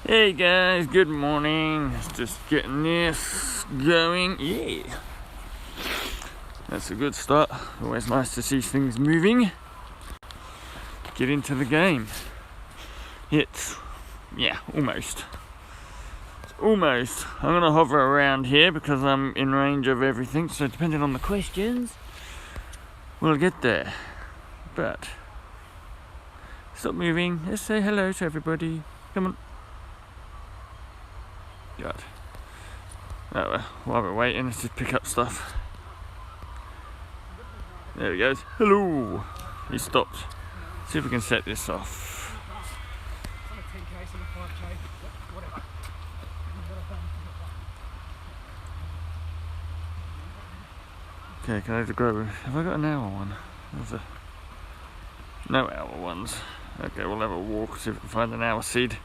Hey guys, good morning. Just getting this going. Yeah, that's a good start. Always nice to see things moving. Get into the game. Almost. I'm gonna hover around here because I'm in range of everything. So depending on the questions, we'll get there. But stop moving. Let's say hello to everybody. Come on. God. Oh well, while we're waiting, let's just pick up stuff. There he goes. Hello. He stopped. See if we can set this off. Okay, can I grow? Have I got an hour one? There's no hour ones. Okay, we'll have a walk, see if we can find an hour seed.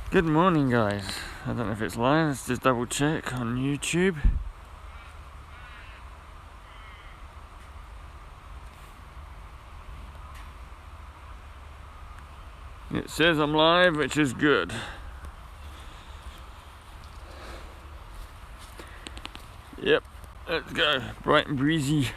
Good morning, guys. I don't know if it's live. Let's just double check on YouTube. It says I'm live, which is good. Yep, let's go. Bright and breezy.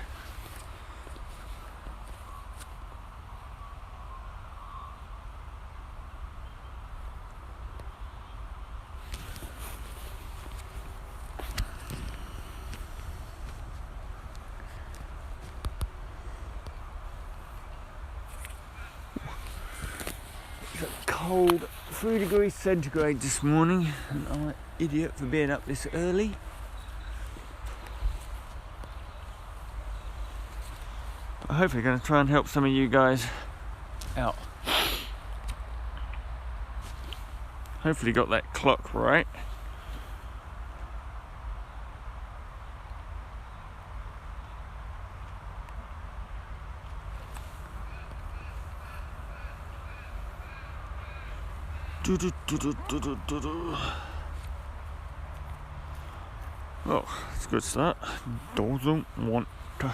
Cold, 3 degrees centigrade this morning, and I'm an idiot for being up this early. I'm hopefully going to try and help some of you guys out. Hopefully got that clock right. Oh, it's a good start. Doesn't want to.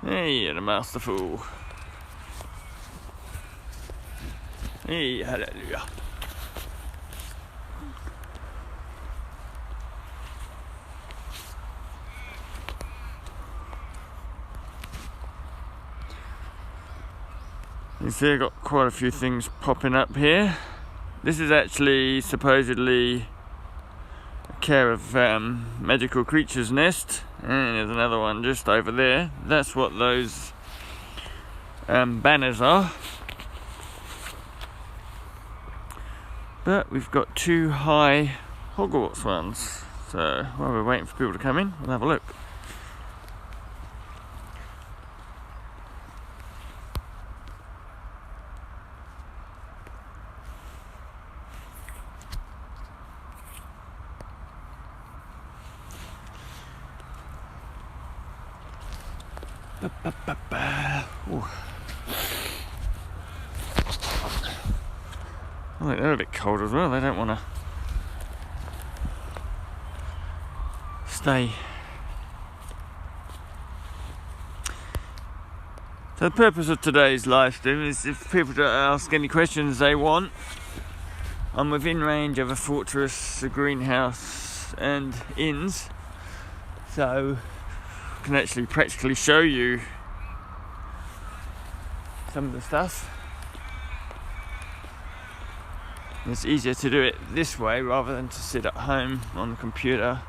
Hey, the masterful. Hey, hallelujah. You see, I've got quite a few things popping up here. This is actually supposedly a care of medical creatures nest, and there's another one just over there. That's what those banners are. But we've got 2 high Hogwarts ones. So while we're waiting for people to come in, we'll have a look. Ooh. I think they're a bit cold as well. They don't want to stay. So the purpose of today's live stream is if people to ask any questions they want. I'm within range of a fortress, a greenhouse and inns, so I can actually practically show you some of the stuff. It's easier to do it this way rather than to sit at home on the computer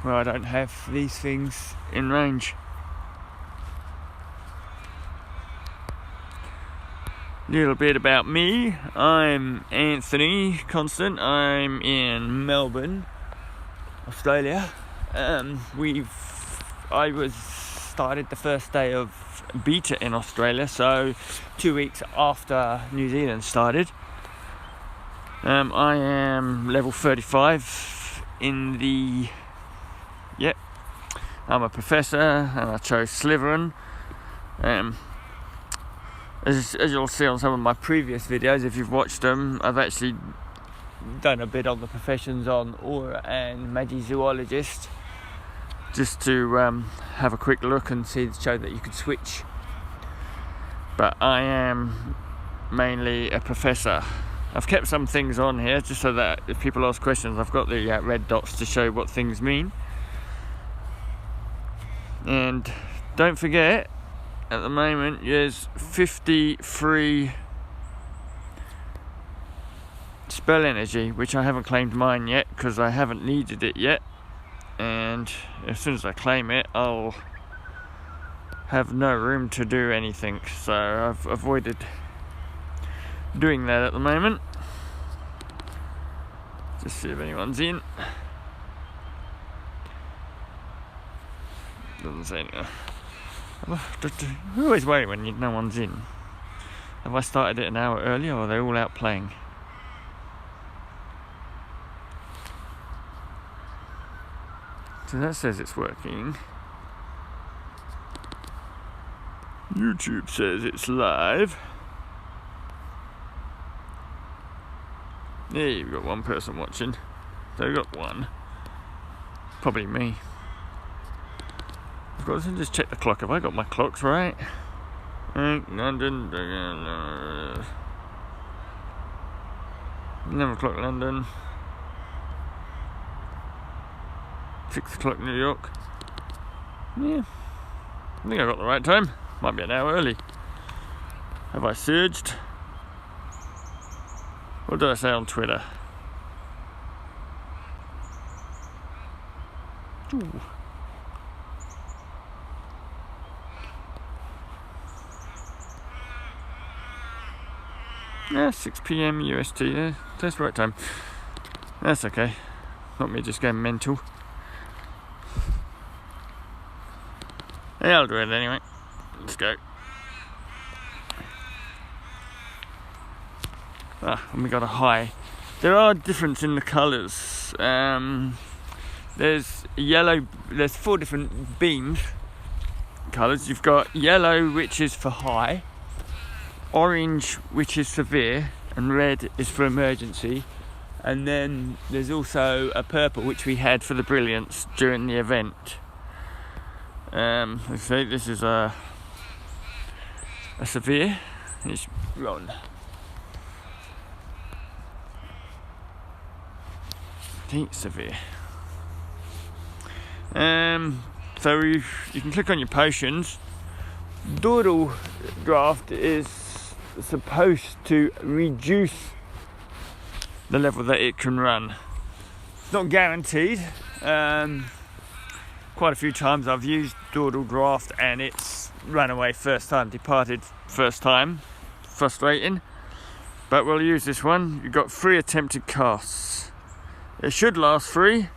where I don't have these things in range. Little bit about me. I'm Anthony Constant. I'm in Melbourne, Australia. I started the first day of beta in Australia, so 2 weeks after New Zealand started. I am level 35 in the... Yep. I'm a professor and I chose Slytherin. As you'll see on some of my previous videos, if you've watched them, I've actually done a bit on the professions on aura and magizoologist, just to have a quick look and show that you could switch. But I am mainly a professor. I've kept some things on here just so that if people ask questions, I've got the red dots to show what things mean. And don't forget, at the moment there's 53 spell energy, which I haven't claimed mine yet because I haven't needed it yet. And as soon as I claim it, I'll have no room to do anything, so I've avoided doing that at the moment. Just see if anyone's in. Doesn't say anything. You always worry when no one's in. Have I started it an hour earlier, or are they all out playing? So that says it's working. YouTube says it's live. Yeah, you've got one person watching. So we've got one. Probably me. I've got to just check the clock. Have I got my clocks right? London. 11 o'clock London. 6 o'clock New York. Yeah. I think I got the right time. Might be an hour early. Have I surged? What did I say on Twitter? Ooh. Yeah, 6 PM UST, yeah, that's the right time. That's okay. Not me just going mental. Yeah, I'll do it anyway. Let's go. And we got a high. There are differences in the colours. There's yellow, there's 4 different beams colours. You've got yellow, which is for high, orange, which is severe, and red is for emergency. And then there's also a purple, which we had for the brilliance during the event. Let's say this is a severe. It's rolling. Severe. So you can click on your potions. Doodle draft is supposed to reduce the level that it can run. It's not guaranteed. Quite a few times I've used Doodle draft and it's run away first time, departed first time. Frustrating. But we'll use this one. You've got 3 attempted casts. It should last 3.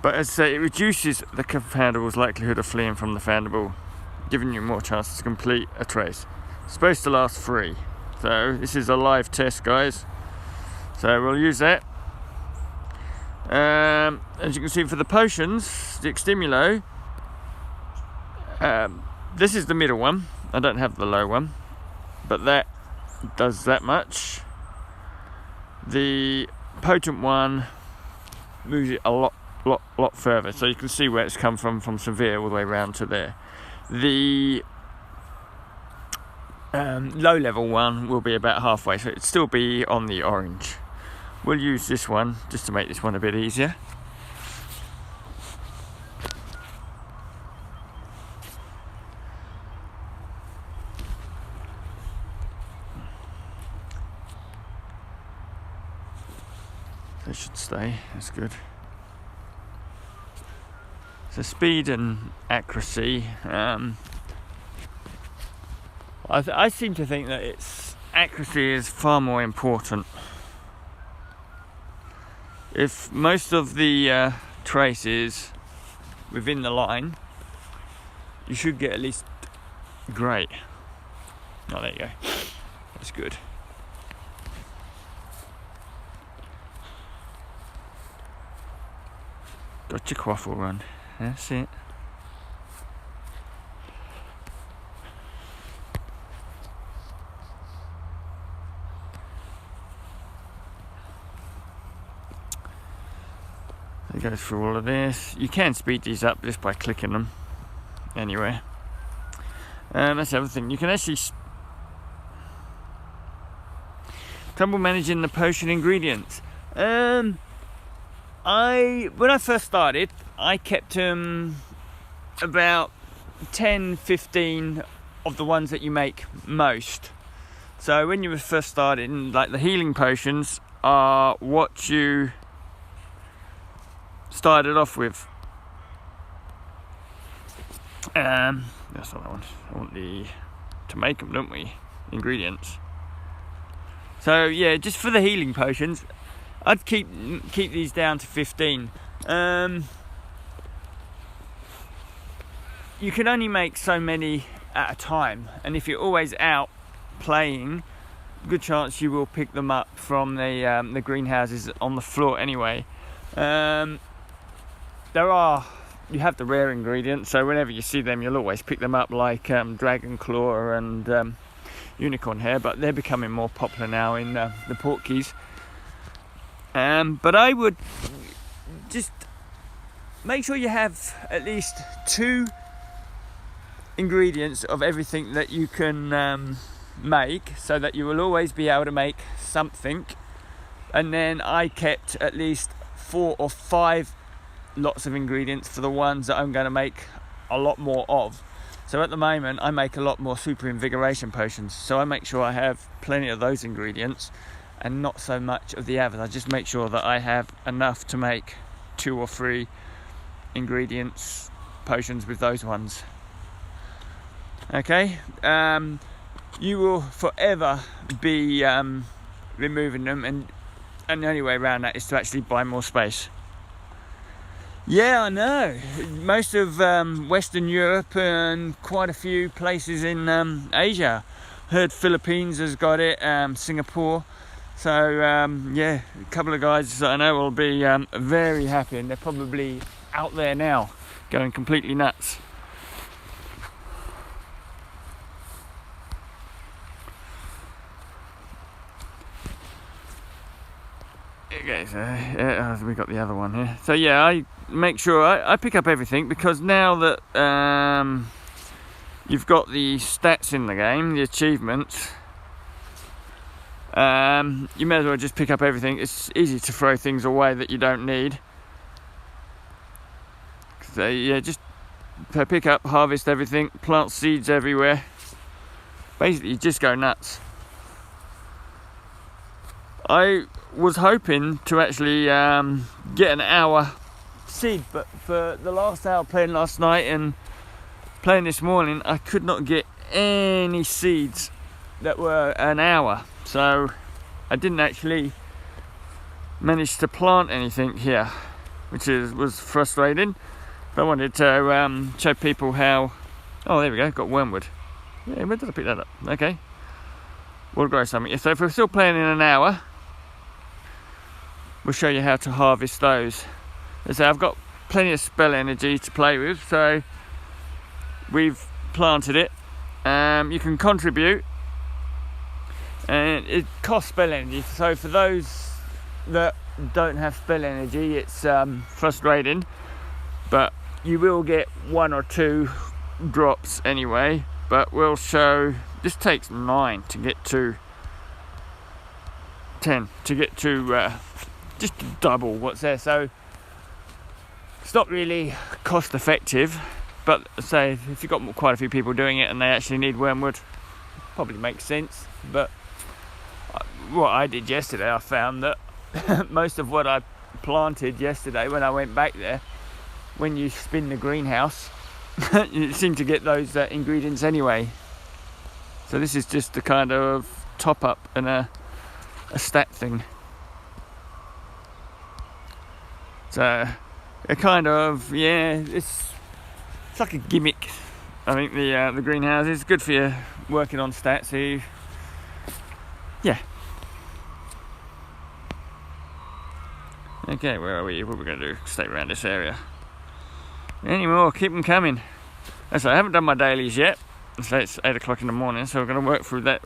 But as I say, it reduces the confoundable's likelihood of fleeing from the foundable, giving you more chances to complete a trace. It's supposed to last 3. So this is a live test, guys. So we'll use that. As you can see, for the potions, the Extimulo, this is the middle one. I don't have the low one, but that does that much. The potent one moves it a lot further, so you can see where it's come from severe all the way around to there. The low level one will be about halfway, so it'd still be on the orange. We'll use this one just to make this one a bit easier. They should stay, that's good. So speed and accuracy, I seem to think that accuracy is far more important. If most of the trace is within the line, you should get at least great. Oh, there you go. That's good. Got your quaffle run. That's it. It goes through all of this. You can speed these up just by clicking them anywhere. That's the other thing. You can actually trouble managing the potion ingredients. When I first started, I kept about 10-15 of the ones that you make most. So when you were first starting, like the healing potions are what you started off with. That's what I want. I want to make them, don't we? Ingredients. So yeah, just for the healing potions, I'd keep these down to 15. You can only make so many at a time, and if you're always out playing, good chance you will pick them up from the greenhouses on the floor anyway. You have the rare ingredients, so whenever you see them, you'll always pick them up, like dragon claw and unicorn hair, but they're becoming more popular now in the portkeys. But I would just make sure you have at least 2 ingredients of everything that you can make, so that you will always be able to make something. And then I kept at least 4 or 5 lots of ingredients for the ones that I'm going to make a lot more of. So at the moment I make a lot more super invigoration potions, so I make sure I have plenty of those ingredients and not so much of the others. I just make sure that I have enough to make 2 or 3 ingredients potions with those ones. Okay, you will forever be removing them, and the only way around that is to actually buy more space. Yeah, I know. Most of Western Europe and quite a few places in Asia. Heard Philippines has got it, Singapore. So yeah, a couple of guys that I know will be very happy, and they're probably out there now going completely nuts. Okay, so we got the other one here. So yeah, I make sure I pick up everything, because now that you've got the stats in the game, the achievements, you may as well just pick up everything. It's easy to throw things away that you don't need. So yeah, just pick up, harvest everything, plant seeds everywhere. Basically, just go nuts. I was hoping to actually get an hour seed, but for the last hour playing last night and playing this morning, I could not get any seeds that were an hour, so I didn't actually manage to plant anything here, which was frustrating. But I wanted to show people how. Oh, there we go, got wormwood. Yeah, where did I pick that up? Okay, we'll grow something. So if we're still playing in an hour, we'll show you how to harvest those. So I've got plenty of spell energy to play with, so we've planted it. You can contribute, and it costs spell energy. So for those that don't have spell energy, it's frustrating, but you will get 1 or 2 drops anyway. But we'll show, this takes 9 to get to 10 to get to just double what's there, so it's not really cost effective. But say if you've got quite a few people doing it and they actually need wormwood, probably makes sense. But what I did yesterday, I found that most of what I planted yesterday, when I went back there, when you spin the greenhouse, you seem to get those ingredients anyway. So this is just the kind of top up and a stat thing. So a kind of, yeah, it's like a gimmick. I think the greenhouse is good for you working on stats. So yeah. Okay, where are we? What are we going to do? Stay around this area. Any more? Keep them coming. So I haven't done my dailies yet. So it's 8 o'clock in the morning, so we're going to work through that.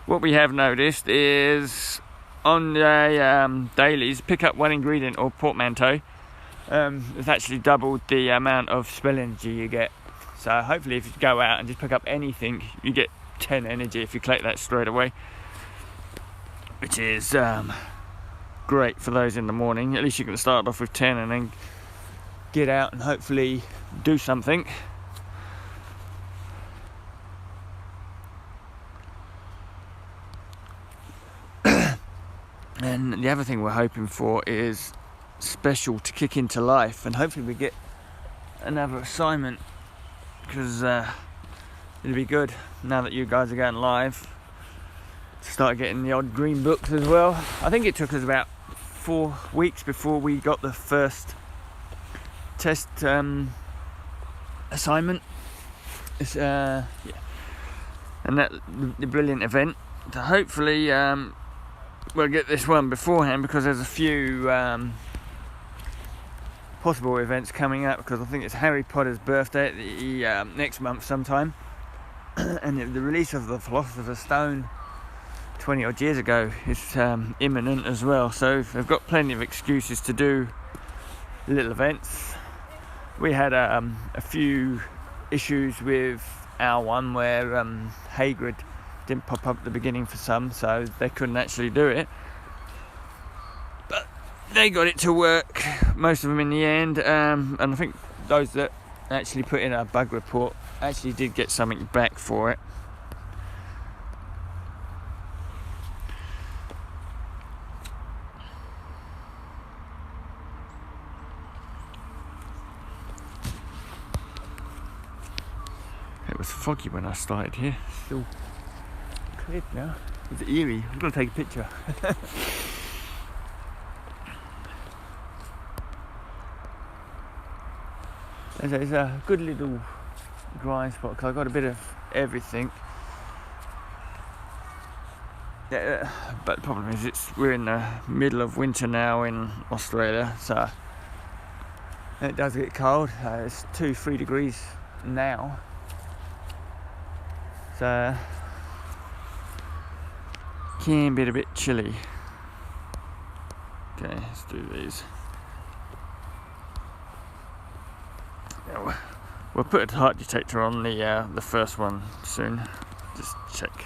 What we have noticed is on the dailies, pick up 1 ingredient or portmanteau, it's actually doubled the amount of spell energy you get. So hopefully if you go out and just pick up anything, you get 10 energy if you collect that straight away, which is great for those in the morning. At least you can start off with 10 and then get out and hopefully do something. And the other thing we're hoping for is special to kick into life, and hopefully we get another assignment, because it'll be good now that you guys are going live to start getting the odd green books as well. I think it took us about 4 weeks before we got the first test assignment. It's yeah, and that the brilliant event. So hopefully we'll get this one beforehand, because there's a few possible events coming up, because I think it's Harry Potter's birthday at the next month sometime, and the release of the Philosopher's Stone 20 odd years ago is imminent as well. So they've got plenty of excuses to do little events. We had a few issues with our one where Hagrid didn't pop up at the beginning for some, so they couldn't actually do it, but they got it to work, most of them in the end, and I think those that actually put in a bug report actually did get something back for it. It was foggy when I started here. Still cleared now. It's eerie. I'm going to take a picture. There's a good little grind spot, because I've got a bit of everything. Yeah, but the problem is we're in the middle of winter now in Australia, so it does get cold. It's 2-3 degrees now. So can be a bit chilly. Okay, let's do these. Yeah, we'll put a heart detector on the first one soon. Just check.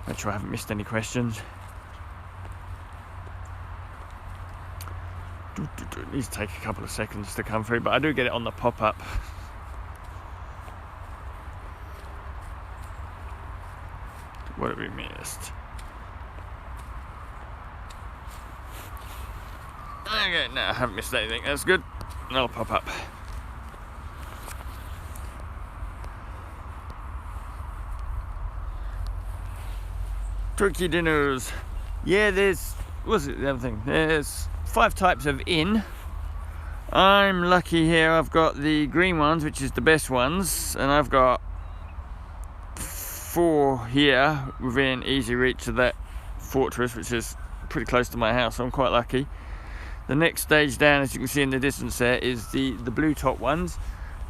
Make sure I haven't missed any questions. It needs to take a couple of seconds to come through, but I do get it on the pop-up. What have we missed? Okay, no, I haven't missed anything. That's good. I'll pop up. Turkey dinners. Yeah, what's it, the other thing? There's 5 types of inn. I'm lucky here. I've got the green ones, which is the best ones, and I've got 4 here within easy reach of that fortress, which is pretty close to my house, so I'm quite lucky. The next stage down, as you can see in the distance there, is the blue top ones.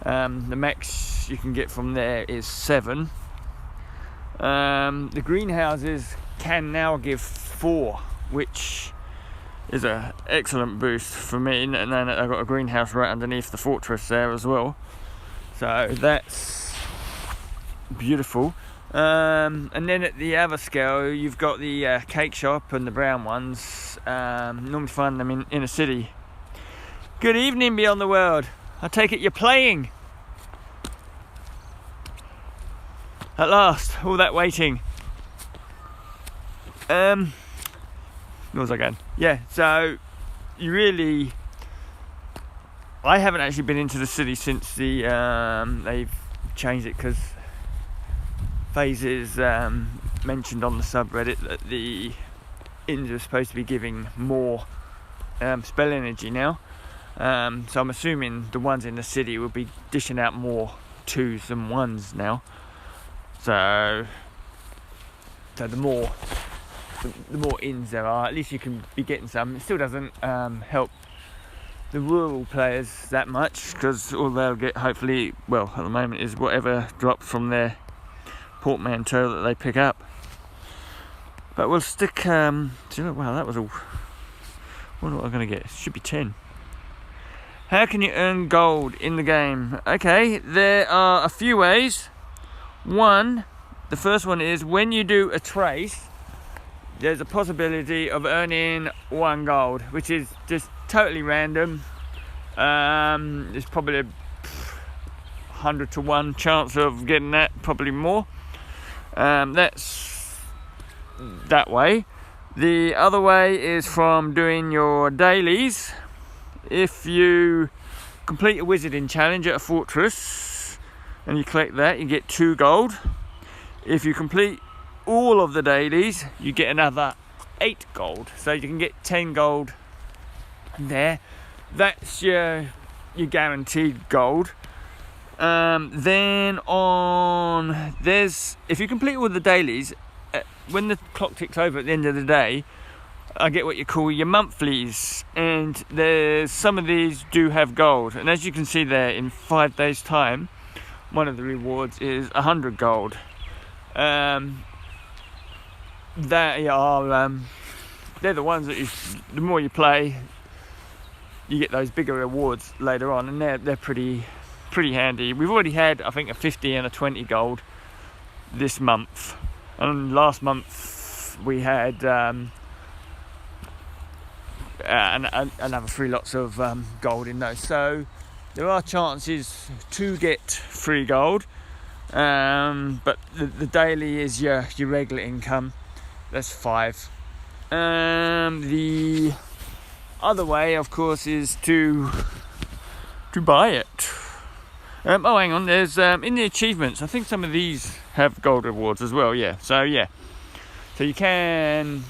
The max you can get from there is 7. The greenhouses can now give 4, which is an excellent boost for me, and then I've got a greenhouse right underneath the fortress there as well, so that's beautiful. And then at the other scale, you've got the cake shop and the brown ones. Normally find them in a city. Good evening, Beyond the World. I take it you're playing. At last, all that waiting. What was I going? Yeah, so you really... I haven't actually been into the city since they've changed it, because Phases mentioned on the subreddit that the inns are supposed to be giving more spell energy now. So I'm assuming the ones in the city will be dishing out more 2s than 1s now. So the more inns there are, at least you can be getting some. It still doesn't help the rural players that much, because all they'll get, hopefully, well, at the moment, is whatever drops from their portmanteau that they pick up. But we'll stick wow, that was all. What am I going to get? It should be 10. How can you earn gold in the game? Okay, there are a few ways. The first one is when you do a trace, there's a possibility of earning 1 gold, which is just totally random. There's probably a 100 to 1 chance of getting that, probably more. That's that way. The other way is from doing your dailies. If you complete a wizarding challenge at a fortress and you collect that, you get 2 gold. If you complete all of the dailies, you get another 8 gold. So you can get 10 gold there. That's your guaranteed gold. Then if you complete all the dailies, when the clock ticks over at the end of the day, I get what you call your monthlies, and some of these do have gold. And as you can see there, in 5 days' time, one of the rewards is 100 gold. They're the ones that the more you play, you get those bigger rewards later on, and they're pretty handy. We've already had, I think, a 50 and a 20 gold this month, and last month we had another 3 lots of gold in those. So there are chances to get free gold, but the daily is your regular income. That's 5. The other way, of course, is to buy it. Oh, hang on. There's in the achievements, I think some of these have gold rewards as well. Yeah. So you can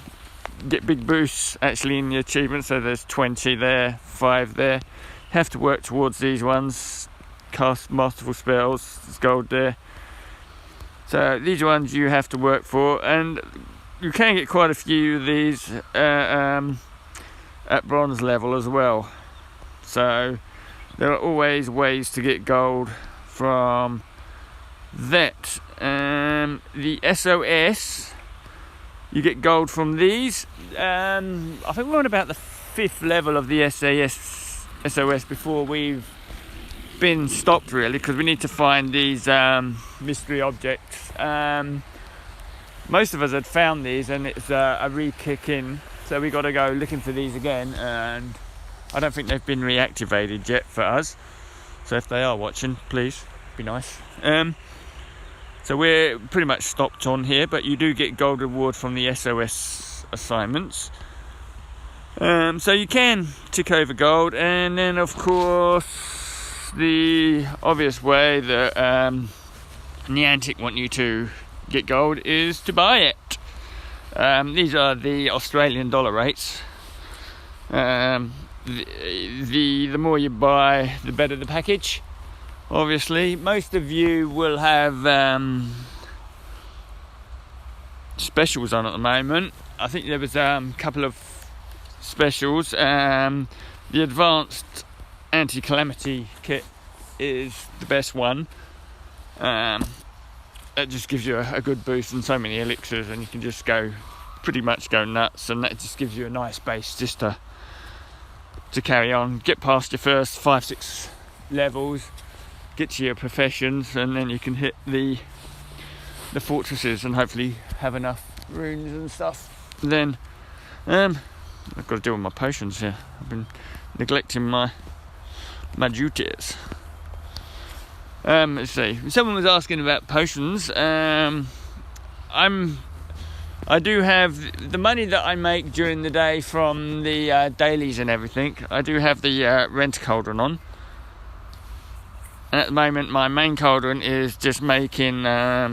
get big boosts actually in the achievements. So there's 20 there, 5 there. You have to work towards these ones. Cast masterful spells. There's gold there. So these ones you have to work for, and you can get quite a few of these at bronze level as well. So there are always ways to get gold from that. The SOS, you get gold from these. I think we're on about the 5th level of the SOS before we've been stopped, really, because we need to find these mystery objects. Most of us had found these, and it's a re-kick in, so we got to go looking for these again, and I don't think they've been reactivated yet for us. So if they are watching, please, be nice. So we're pretty much stopped on here, but you do get gold reward from the SOS assignments. So you can tick over gold, and then of course the obvious way that Niantic want you to get gold is to buy it. These are the Australian dollar rates. The more you buy, the better the package. Obviously, most of you will have specials on at the moment. I think there was a couple of specials. The advanced anti-calamity kit is the best one. That just gives you a good boost and so many elixirs, and you can just pretty much go nuts, and that just gives you a nice base just to carry on, get past your first 5-6 levels, get to your professions, and then you can hit the fortresses and hopefully have enough runes and stuff. Then I've got to deal with my potions here. I've been neglecting my duties. Let's see. Someone was asking about potions. I do have the money that I make during the day from the dailies and everything. I do have the rent cauldron on. And at the moment, my main cauldron is just making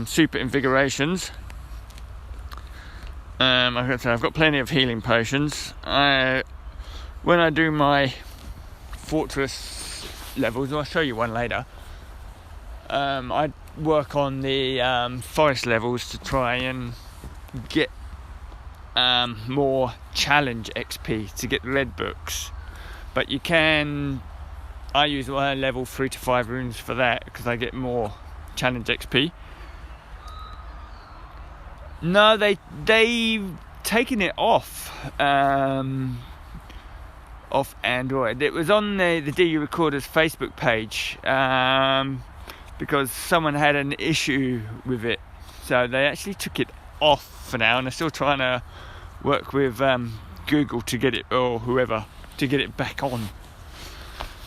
super invigorations. I've got plenty of healing potions. When I do my fortress levels, I'll show you one later. I work on the forest levels to try and get more challenge XP to get red books. But I use level 3 to 5 runes for that because I get more challenge XP. No, they've taken it off. off Android. It was on the DU Recorders Facebook page because someone had an issue with it, so they actually took it off for now, and they're still trying to work with Google to get it, or whoever, to get it back on.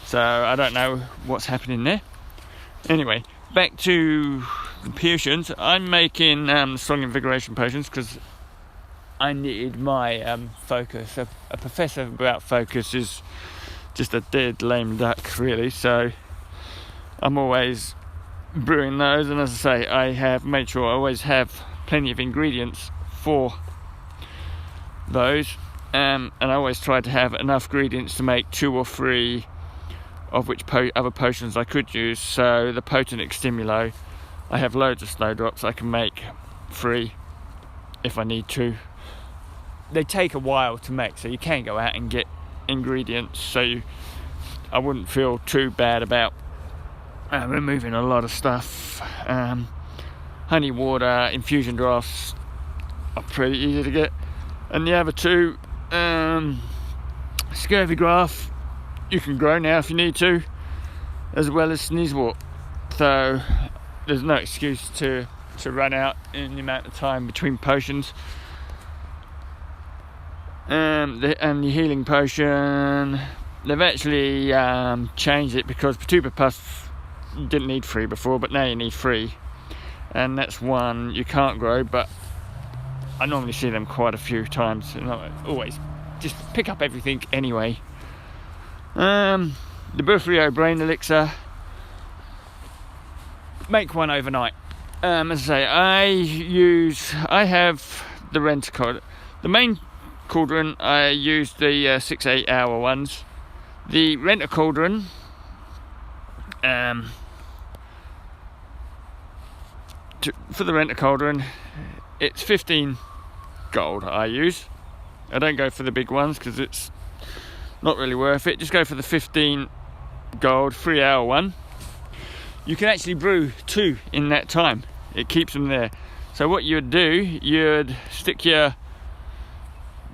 So I don't know what's happening there. Anyway, back to the potions. I'm making strong invigoration potions because I needed my focus. A professor without focus is just a dead lame duck, really. So I'm always brewing those, and as I say, I have made sure I always have plenty of ingredients for those, and I always try to have enough ingredients to make 2 or 3 of which other potions I could use. So the potent Extimulo, I have loads of snowdrops. I can make 3 if I need to. They take a while to make, so you can go out and get ingredients, so I wouldn't feel too bad about removing a lot of stuff. Honey water, infusion drafts are pretty easy to get, and the other 2, scurvy grass, you can grow now if you need to, as well as sneezewort. So there's no excuse to run out in the amount of time between potions. And the healing potion, they've actually changed it, because Wutuber Plus you didn't need 3 before, but now you need 3, and that's one you can't grow, but I normally see them quite a few times, and I always just pick up everything anyway. The Buffrio Brain Elixir, make one overnight. As I say, I have the Rent-A-Cauldron. The main cauldron, I use the 6-8 hour ones. The Rent-A-Cauldron, for the Rent-A-Cauldron, it's 15 gold I use. I don't go for the big ones because it's not really worth it. Just go for the 15 gold 3 hour one. You can actually brew 2 in that time. It keeps them there. So what you would do, you'd stick your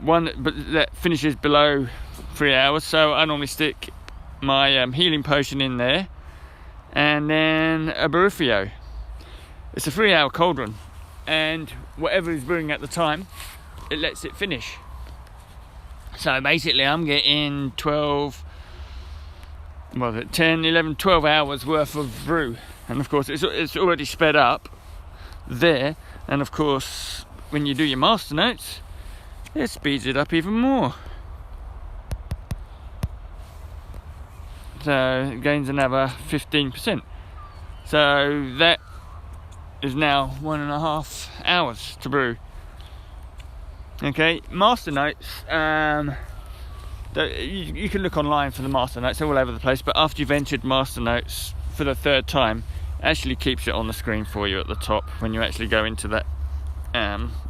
one that finishes below 3 hours. So I normally stick my healing potion in there, and then a Barufio. It's a 3 hour cauldron, and whatever is brewing at the time, it lets it finish. So basically I'm getting 10, 11, 12 hours worth of brew, and of course it's already sped up there, and of course when you do your master notes, it speeds it up even more. So it gains another 15%. So that is now 1.5 hours to brew. Okay, master notes. You can look online for the master notes, they're all over the place, but after you've entered master notes for the 3rd time, it actually keeps it on the screen for you at the top when you actually go into that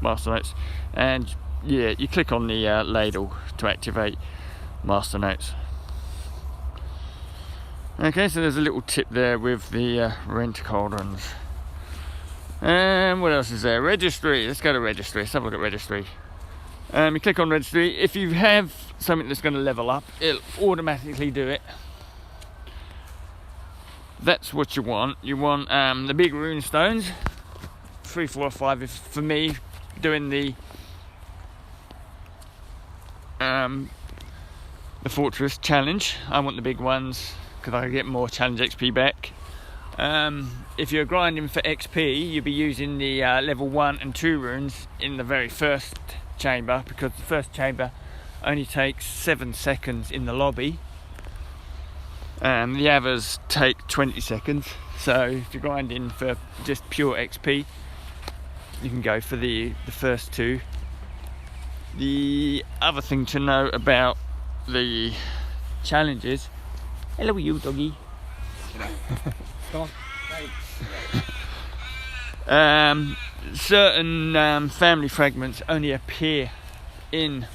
master notes. And yeah, you click on the ladle to activate master notes. Okay, so there's a little tip there with the Rent-A-Cauldrons. And what else is there? Registry. Let's go to registry. Let's have a look at registry. You click on registry. If you have something that's going to level up, it'll automatically do it. That's what you want. You want the big rune stones, 3, 4, or 5. If for me, doing the fortress challenge, I want the big ones because I can get more challenge XP back. If you're grinding for XP, you'll be using the level 1 and 2 runes in the very first chamber, because the first chamber only takes 7 seconds in the lobby, and the others take 20 seconds. So if you're grinding for just pure XP, you can go for the first 2. The other thing to know about the challenges, hello you doggy. Certain family fragments only appear in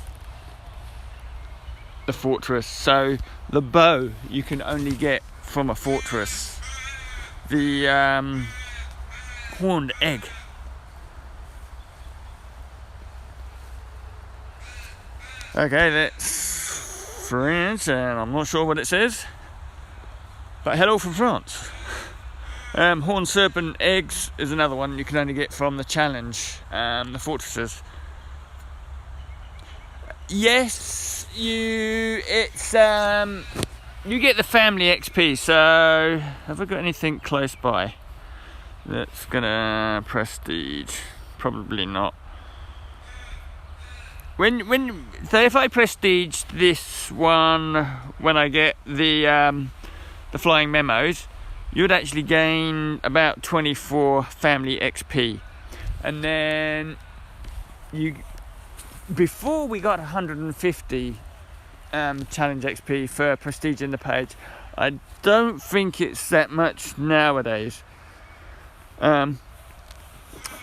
the fortress. So the bow you can only get from a fortress. The horned egg, okay, that's France, and I'm not sure what it says, but hello from France. Horned serpent eggs is another one you can only get from the challenge, the fortresses. Yes, you get the family XP. So have I got anything close by that's gonna prestige? Probably not. So if I prestige this one, when I get the flying memos, you'd actually gain about 24 family XP, and then before we got 150 challenge XP for prestiging the page. I don't think it's that much nowadays.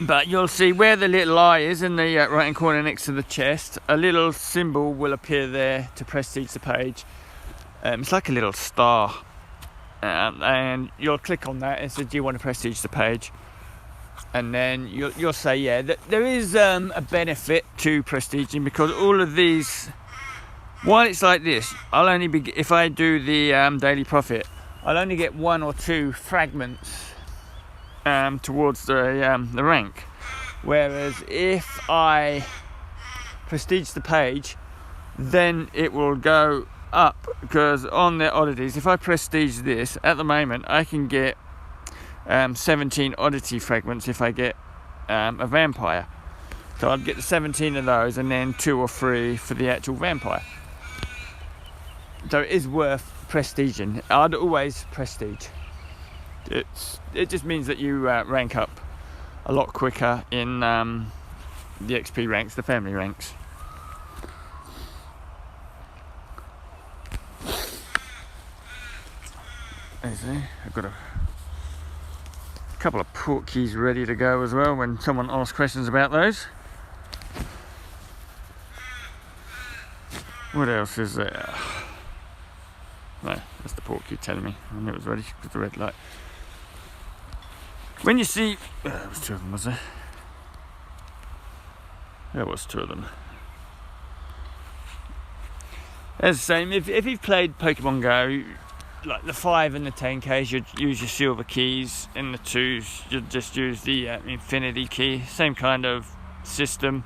But you'll see where the little eye is in the right hand corner next to the chest, a little symbol will appear there to prestige the page. It's like a little star, and you'll click on that and say, do you want to prestige the page? And then you'll say, yeah, there is a benefit to prestiging, because all of these, while it's like this, I'll only be, if I do the daily profit, I'll only get 1 or 2 fragments towards the rank, whereas if I prestige the page, then it will go up, because on the oddities, if I prestige this at the moment, I can get 17 oddity fragments if I get a vampire. So I'd get the 17 of those, and then 2 or 3 for the actual vampire. So it is worth prestiging. I'd always prestige. It just means that you rank up a lot quicker in the XP ranks, the family ranks. I've got a couple of port keys ready to go as well when someone asks questions about those. What else is there? No, that's the port key telling me. I knew it was ready with the red light. When you see... there was 2 of them, was there? There was 2 of them. As the same, if you've played Pokemon Go, like the 5 and the 10Ks, you'd use your silver keys. In the 2s, you'd just use the infinity key. Same kind of system.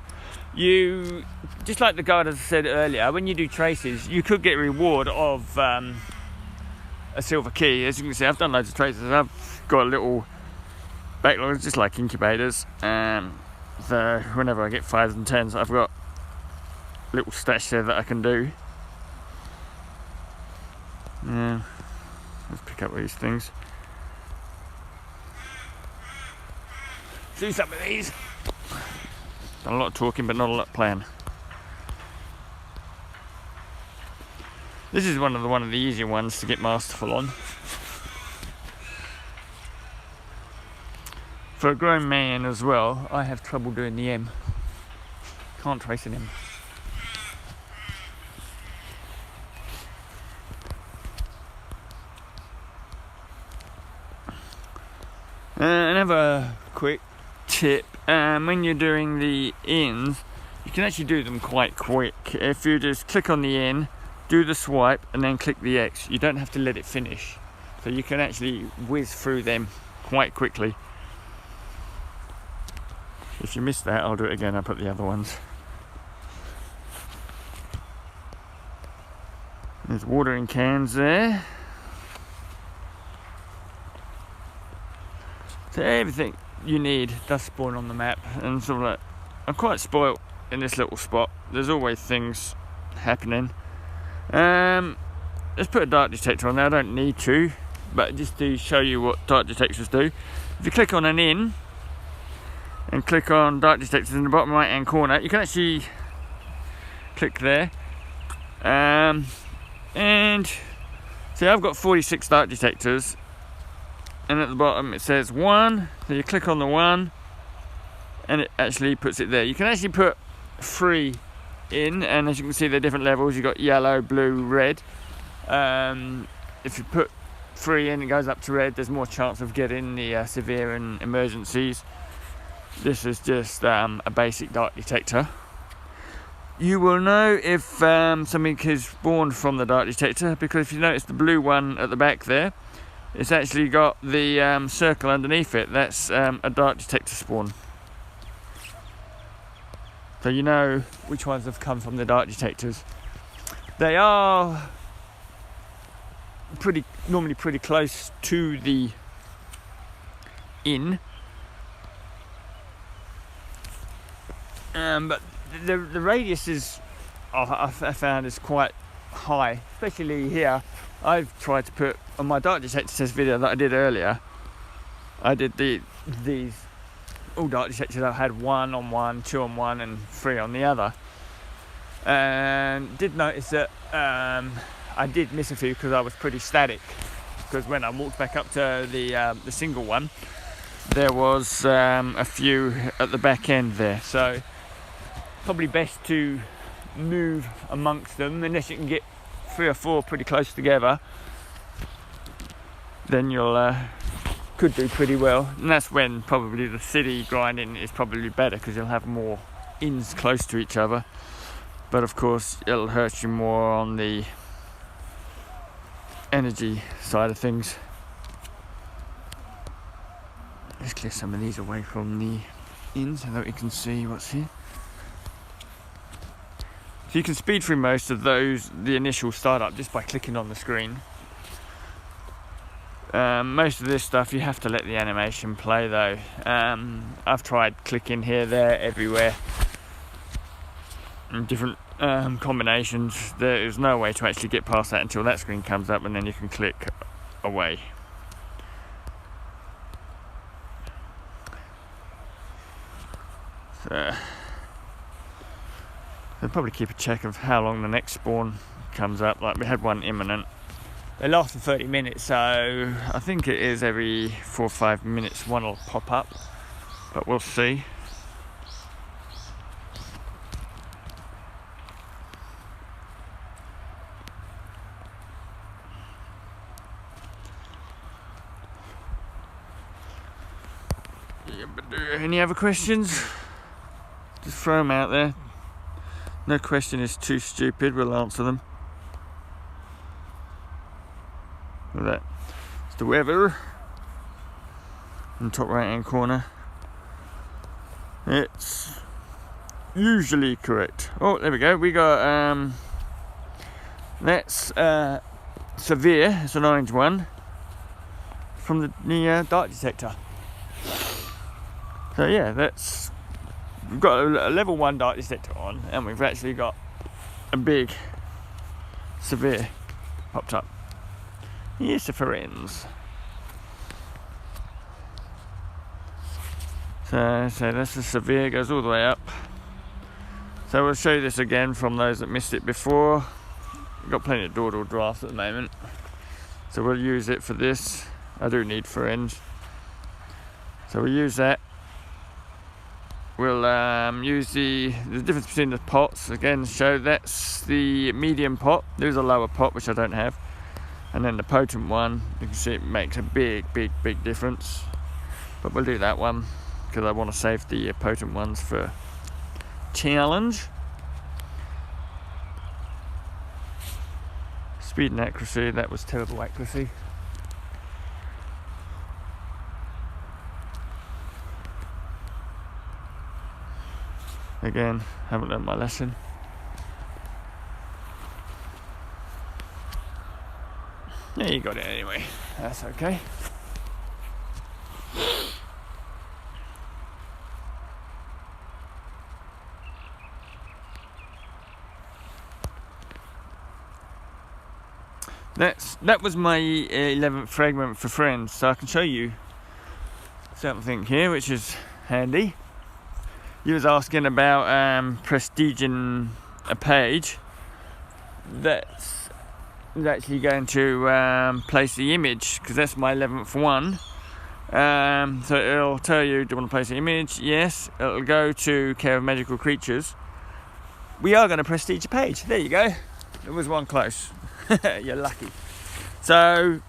You, just like the guide as I said earlier, when you do traces, you could get a reward of a silver key. As you can see, I've done loads of traces. I've got a little backlog, just like incubators. So whenever I get 5s and 10s, I've got a little stash there that I can do. Let's pick up these things. Do some of these. Done a lot of talking, but not a lot of playing. This is one of the easier ones to get masterful on. For a grown man as well, I have trouble doing the M. Can't trace an M. Another quick tip, when you're doing the ins, you can actually do them quite quick. If you just click on the in, do the swipe, and then click the X, you don't have to let it finish. So you can actually whiz through them quite quickly. If you missed that, I'll do it again. I'll put the other ones. There's watering cans there. So everything you need does spawn on the map, and sort of like, I'm quite spoilt in this little spot. There's always things happening. Let's put a dark detector on there. I don't need to, but just to show you what dark detectors do. If you click on an in and click on dark detectors in the bottom right hand corner, you can actually click there. And see, I've got 46 dark detectors. And at the bottom it says 1, so you click on the 1 and it actually puts it there. You can actually put 3 in, and as you can see they're different levels. You've got yellow, blue, red. If you put 3 in, it goes up to red. There's more chance of getting the severe and emergencies. This is just a basic dark detector. you will know if something is spawned from the dark detector, because if you notice the blue one at the back there, it's actually got the circle underneath it. That's a dark detector spawn. So you know which ones have come from the dark detectors. They are normally pretty close to the inn, but the radius is, I found, is quite high, especially here. I've tried to put on my dark detector test video that I did earlier. I did these all dark detectors. I had 1 on one, 2 on one, and 3 on the other, and did notice that I did miss a few because I was pretty static. Because when I walked back up to the single one, there was a few at the back end there. So probably best to move amongst them, unless you can get 3 or 4 pretty close together. Then you'll could do pretty well, and that's when probably the city grinding is probably better, because you'll have more inns close to each other. But of course, it'll hurt you more on the energy side of things. Let's clear some of these away from the inn so that we can see what's here. So you can speed through most of those, the initial startup, just by clicking on the screen. Most of this stuff you have to let the animation play though. I've tried clicking here, there, everywhere, in different combinations. There is no way to actually get past that until that screen comes up, and then you can click away. So I'll probably keep a check of how long the next spawn comes up. Like we had one imminent. They last for 30 minutes, so I think it is every 4 or 5 minutes one will pop up, but we'll see. Yeah, but any other questions? Just throw them out there. No question is too stupid, we'll answer them. Look at that. It's the weather in the top right hand corner. It's usually correct. Oh, there we go. We got that's severe. It's an orange one from the dark detector. So yeah, that's, we've got a level 1 dark detector on, and we've actually got a big severe popped up. Yes, for ends. So that's the severe, goes all the way up. So we'll show you this again from those that missed it before. We've got plenty of door-to-door drafts at the moment, so we'll use it for this. I do need for ends, so we'll use that. We'll use the difference between the pots again. Show that's the medium pot. There's a lower pot which I don't have. And then the potent one, you can see it makes a big difference. But we'll do that one because I want to save the potent ones for challenge. Speed and accuracy, that was terrible accuracy. Again, haven't learned my lesson. Yeah, you got it anyway. That's okay. That was my 11th fragment for friends, so I can show you something here which is handy. You was asking about prestiging a page. That's actually going to place the image, because that's my 11th one. So it'll tell you, do you want to place the image? Yes. It'll go to Care of Magical Creatures. We are going to prestige a page. There you go. It was one close. You're lucky. So,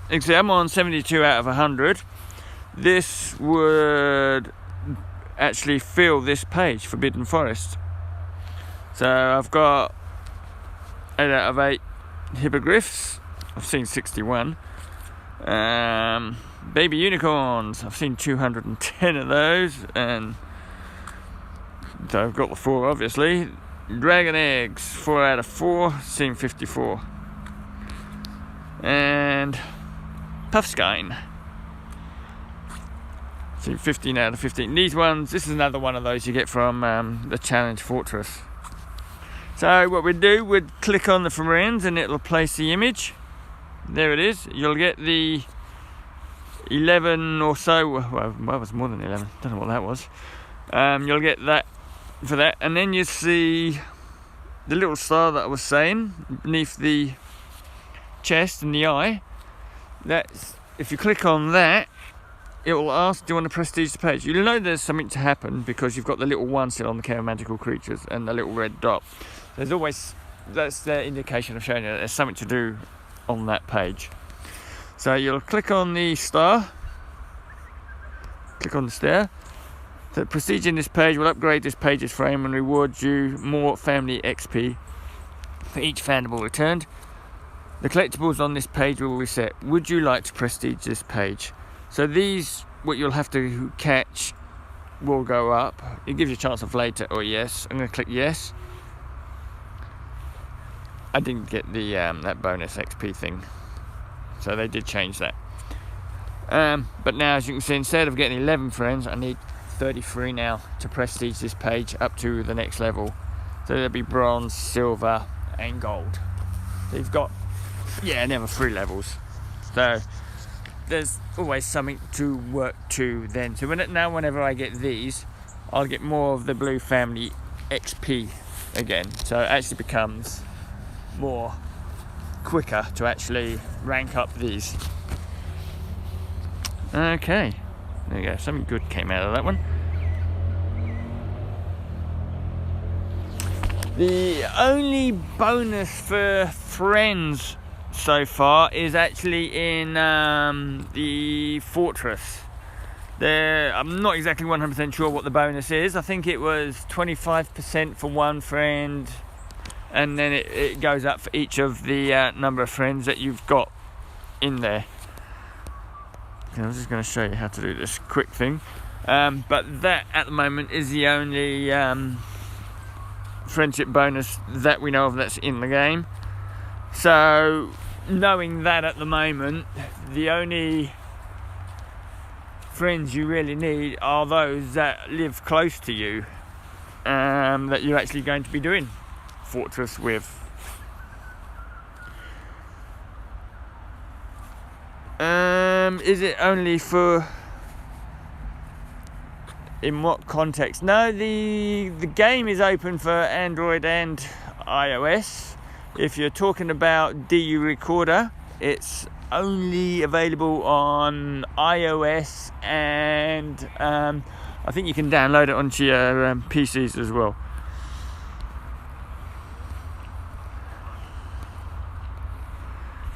you can see I'm on 72 out of 100. This would actually fill this page, Forbidden Forest. So I've got 8 out of 8 hippogriffs. I've seen 61. Baby unicorns. I've seen 210 of those, and so I've got the 4 obviously. Dragon eggs, 4 out of 4. Seen 54. And puffskein. Seen 15 out of 15. These ones, this is another one of those you get from the Challenge Fortress. So what we'd do, we'd click on the friends and it'll place the image. There it is. You'll get the 11 or so, well it was more than 11, don't know what that was. You'll get that for that, and then you see the little star that I was saying beneath the chest and the eye. That's, if you click on that, it will ask, do you want to prestige the page? You'll know there's something to happen because you've got the little 1 still on the care of magical creatures and the little red dot. There's always, that's the indication of showing you that there's something to do on that page. So you'll click on the star, click on the star. So prestige in this page will upgrade this page's frame and reward you more family XP for each Fandible returned. The collectibles on this page will reset. Would you like to prestige this page? So these, what you'll have to catch, will go up. It gives you a chance of later or yes. I'm going to click yes. I didn't get the that bonus XP thing, so they did change that. But now, as you can see, instead of getting 11 friends, I need 33 now to prestige this page up to the next level. So there'll be bronze, silver, and gold. So you've got, never 3 levels. So there's always something to work to then. So whenever I get these, I'll get more of the blue family XP again. So it actually becomes more quicker to actually rank up these. Okay, there you go, something good came out of that one. The only bonus for friends so far is actually in the fortress. I'm not exactly 100% sure what the bonus is. I think it was 25% for 1 friend, and then it goes up for each of the number of friends that you've got in there. Okay, I'm just going to show you how to do this quick thing. But that at the moment is the only friendship bonus that we know of that's in the game. So knowing that at the moment, the only friends you really need are those that live close to you, that you're actually going to be doing Fortress with. Is it only for, in what context? No, the game is open for Android and iOS. If you're talking about DU Recorder, it's only available on iOS, and I think you can download it onto your PCs as well.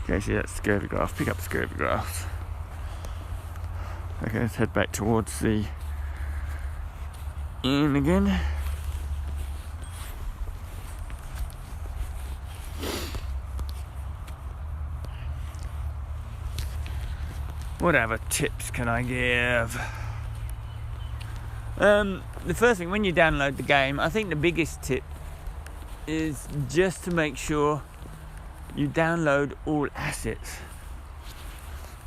Okay, see that's scurvy graph. Pick up scurvy graphs. Okay, let's head back towards the inn again. What other tips can I give? The first thing, when you download the game, I think the biggest tip is just to make sure you download all assets.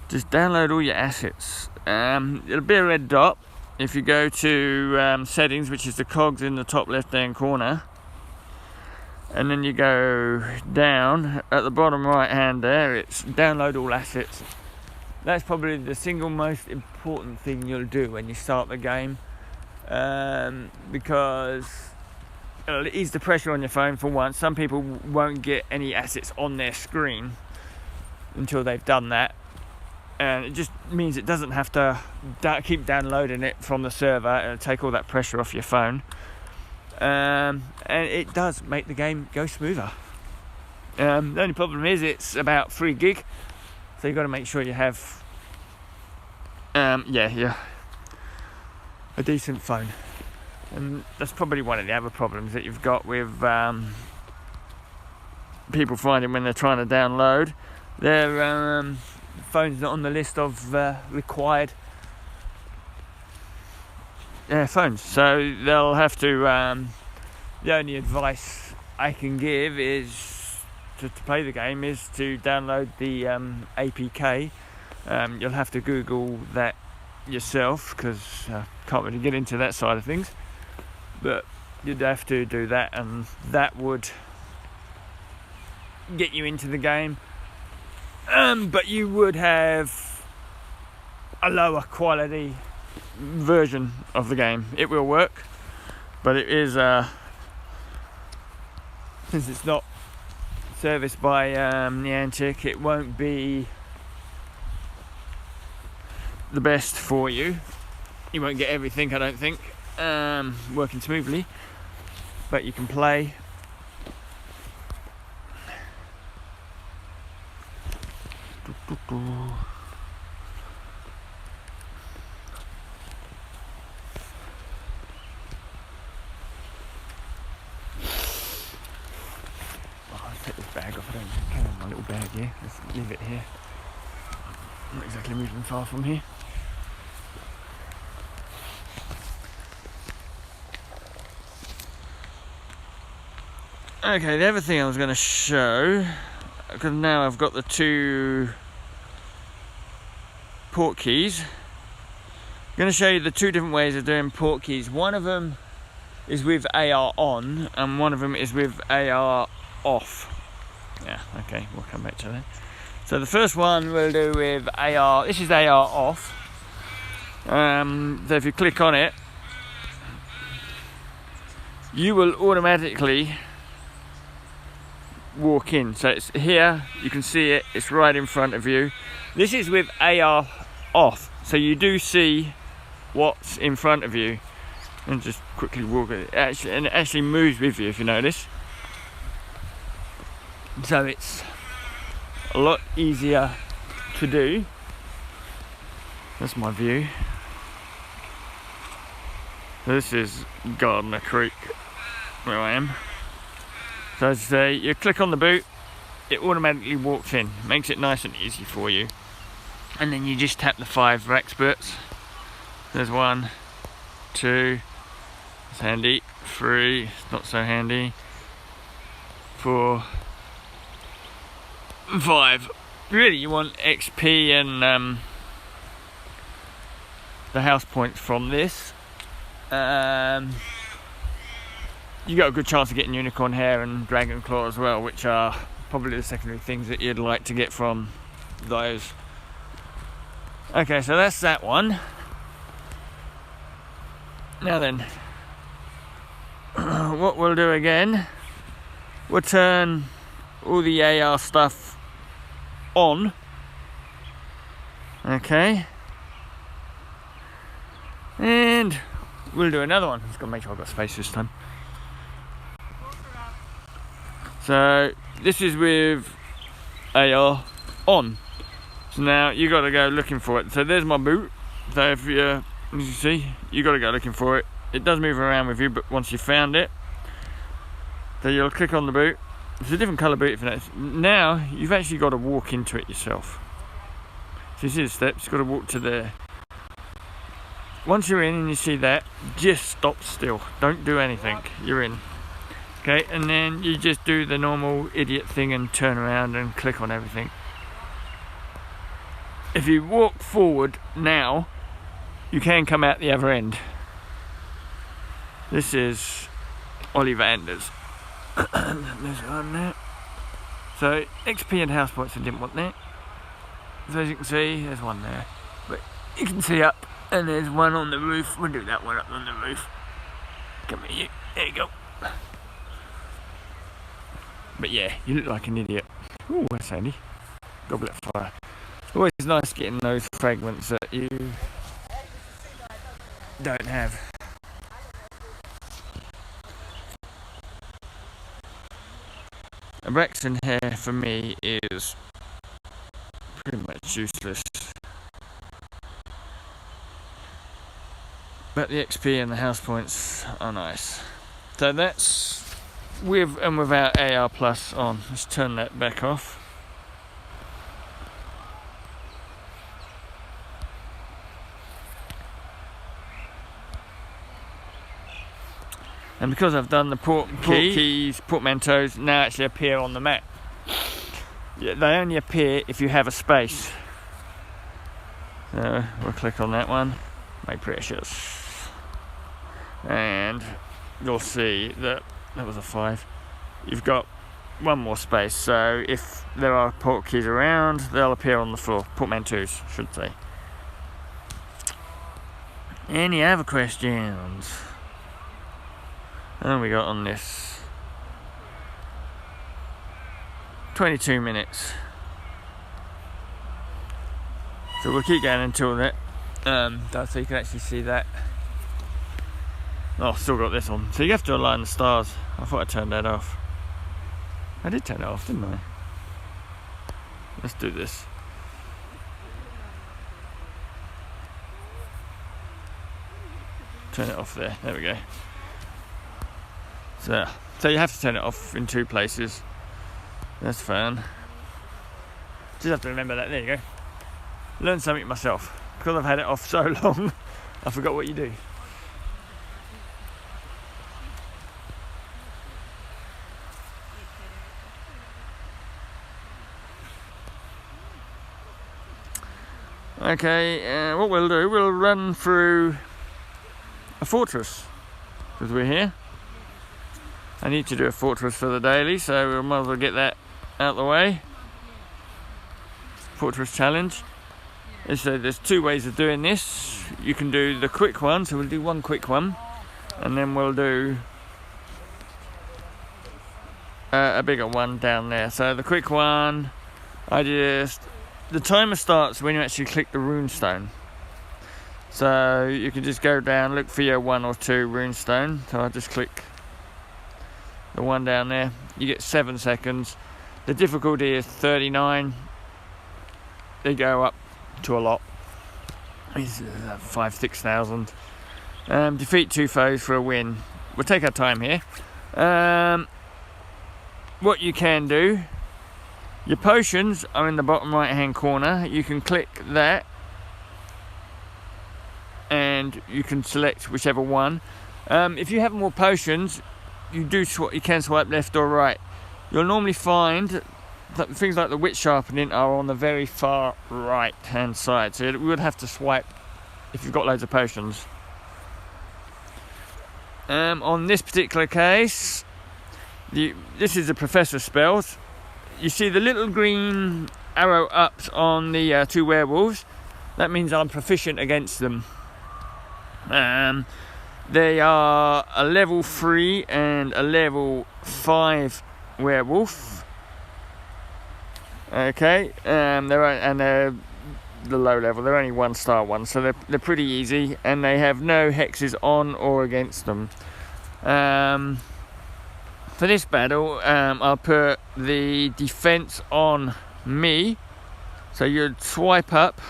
Just download all your assets. It'll be a red dot. If you go to settings, which is the cogs in the top left hand corner, and then you go down at the bottom right hand there, it's download all assets. That's probably the single most important thing you'll do when you start the game, because it'll ease the pressure on your phone for once. Some people won't get any assets on their screen until they've done that, and it just means it doesn't have to keep downloading it from the server. It'll take all that pressure off your phone, and it does make the game go smoother. The only problem is it's about 3 gig, so you've got to make sure you have a decent phone. And that's probably one of the other problems that you've got with people finding when they're trying to download. Their phone's not on the list of required phones, so they'll have to. The only advice I can give is to play the game is to download the APK. You'll have to Google that yourself because I can't really get into that side of things, but you'd have to do that, and that would get you into the game. But you would have a lower quality version of the game. It will work, but it is since it's not serviced by Niantic, it won't be the best for you. You won't get everything, I don't think, working smoothly, but you can play. Let's take this bag off. I don't carry my little bag here. Let's leave it here. I'm not exactly moving far from here. Okay, the other thing I was going to show, because now I've got the two port keys. I'm going to show you the two different ways of doing port keys. One of them is with AR on, and one of them is with AR off. Yeah, okay, we'll come back to that. So the first one we'll do with AR. This is AR off. So if you click on it, you will automatically walk in. So it's here, you can see it, it's right in front of you. This is with AR off, so you do see what's in front of you, and just quickly walk it. And it actually moves with you, if you notice. So it's a lot easier to do. That's my view. This is Gardner Creek, where I am. So as I say, you click on the boot, it automatically walks in, makes it nice and easy for you. And then you just tap the 5 for experts. There's 1, 2, it's handy, 3, it's not so handy, 4, 5. Really, you want XP and the house points from this. You got a good chance of getting unicorn hair and dragon claw as well, which are probably the secondary things that you'd like to get from those. Okay, so that's that one. Now then, what we'll do again, we'll turn all the AR stuff on. Okay. And we'll do another one. Just gotta make sure I've got space this time. So this is with AR on. So now you got to go looking for it. So there's my boot. So if you, as you see, you got to go looking for it. It does move around with you, but once you found it, so you'll click on the boot. It's a different colour boot. If you notice. Now you've actually got to walk into it yourself. So you see the steps. You've got to walk to there. Once you're in and you see that, just stop still. Don't do anything. You're in. Okay, and then you just do the normal idiot thing and turn around and click on everything. If you walk forward now, you can come out the other end. This is Ollivander's. There's one there. So XP and house points, I didn't want that. So as you can see, there's one there. But you can see up, and there's one on the roof. We'll do that one up on the roof. Come here, there you go. But yeah, you look like an idiot. Ooh, that's handy. Goblet fire. Always nice getting those fragments that you don't have. A Braxton hair for me is pretty much useless. but the XP and the house points are nice. So that's with and without AR Plus on. Let's turn that back off. And because I've done the portmanteaus now actually appear on the map. Yeah, they only appear if you have a space. So we'll click on that one, my precious. And you'll see that was a 5. You've got one more space, so if there are portkeys around, they'll appear on the floor. Portmanteaus, should say. Any other questions? And we got on this 22 minutes. So we'll keep going until that. So you can actually see that. Oh, still got this on. So you have to align the stars. I thought I turned that off. I did turn it off, didn't I? Let's do this. Turn it off there. There we go. So you have to turn it off in 2 places. That's fun. Just have to remember that. There you go. Learn something myself. Because I've had it off so long, I forgot what you do. Okay, what we'll do, we'll run through a fortress. Because we're here. I need to do a fortress for the daily, so we might as well get that out of the way. Fortress challenge. So there's 2 ways of doing this. You can do the quick one, so we'll do one quick one, and then we'll do a bigger one down there. So the quick one, the timer starts when you actually click the runestone. So you can just go down, look for your 1 or 2 runestone. So I'll just click the one down there. You get 7 seconds. The difficulty is 39. They go up to a lot. It's 5,000-6,000. Defeat 2 foes for a win. We'll take our time here. What you can do, your potions are in the bottom right hand corner. You can click that and you can select whichever one. If you have more potions, you can swipe left or right. You'll normally find that things like the wit sharpening are on the very far right hand side, so you would have to swipe if you've got loads of potions. On this particular case, this is the professor spells. You see the little green arrow ups on the 2 werewolves. That means I'm proficient against them. They are a level 3 and a level 5 werewolf. Okay, they're the low level. They're only 1-star ones, so they're pretty easy, and they have no hexes on or against them. For this battle, I'll put the defense on me. So you'd swipe up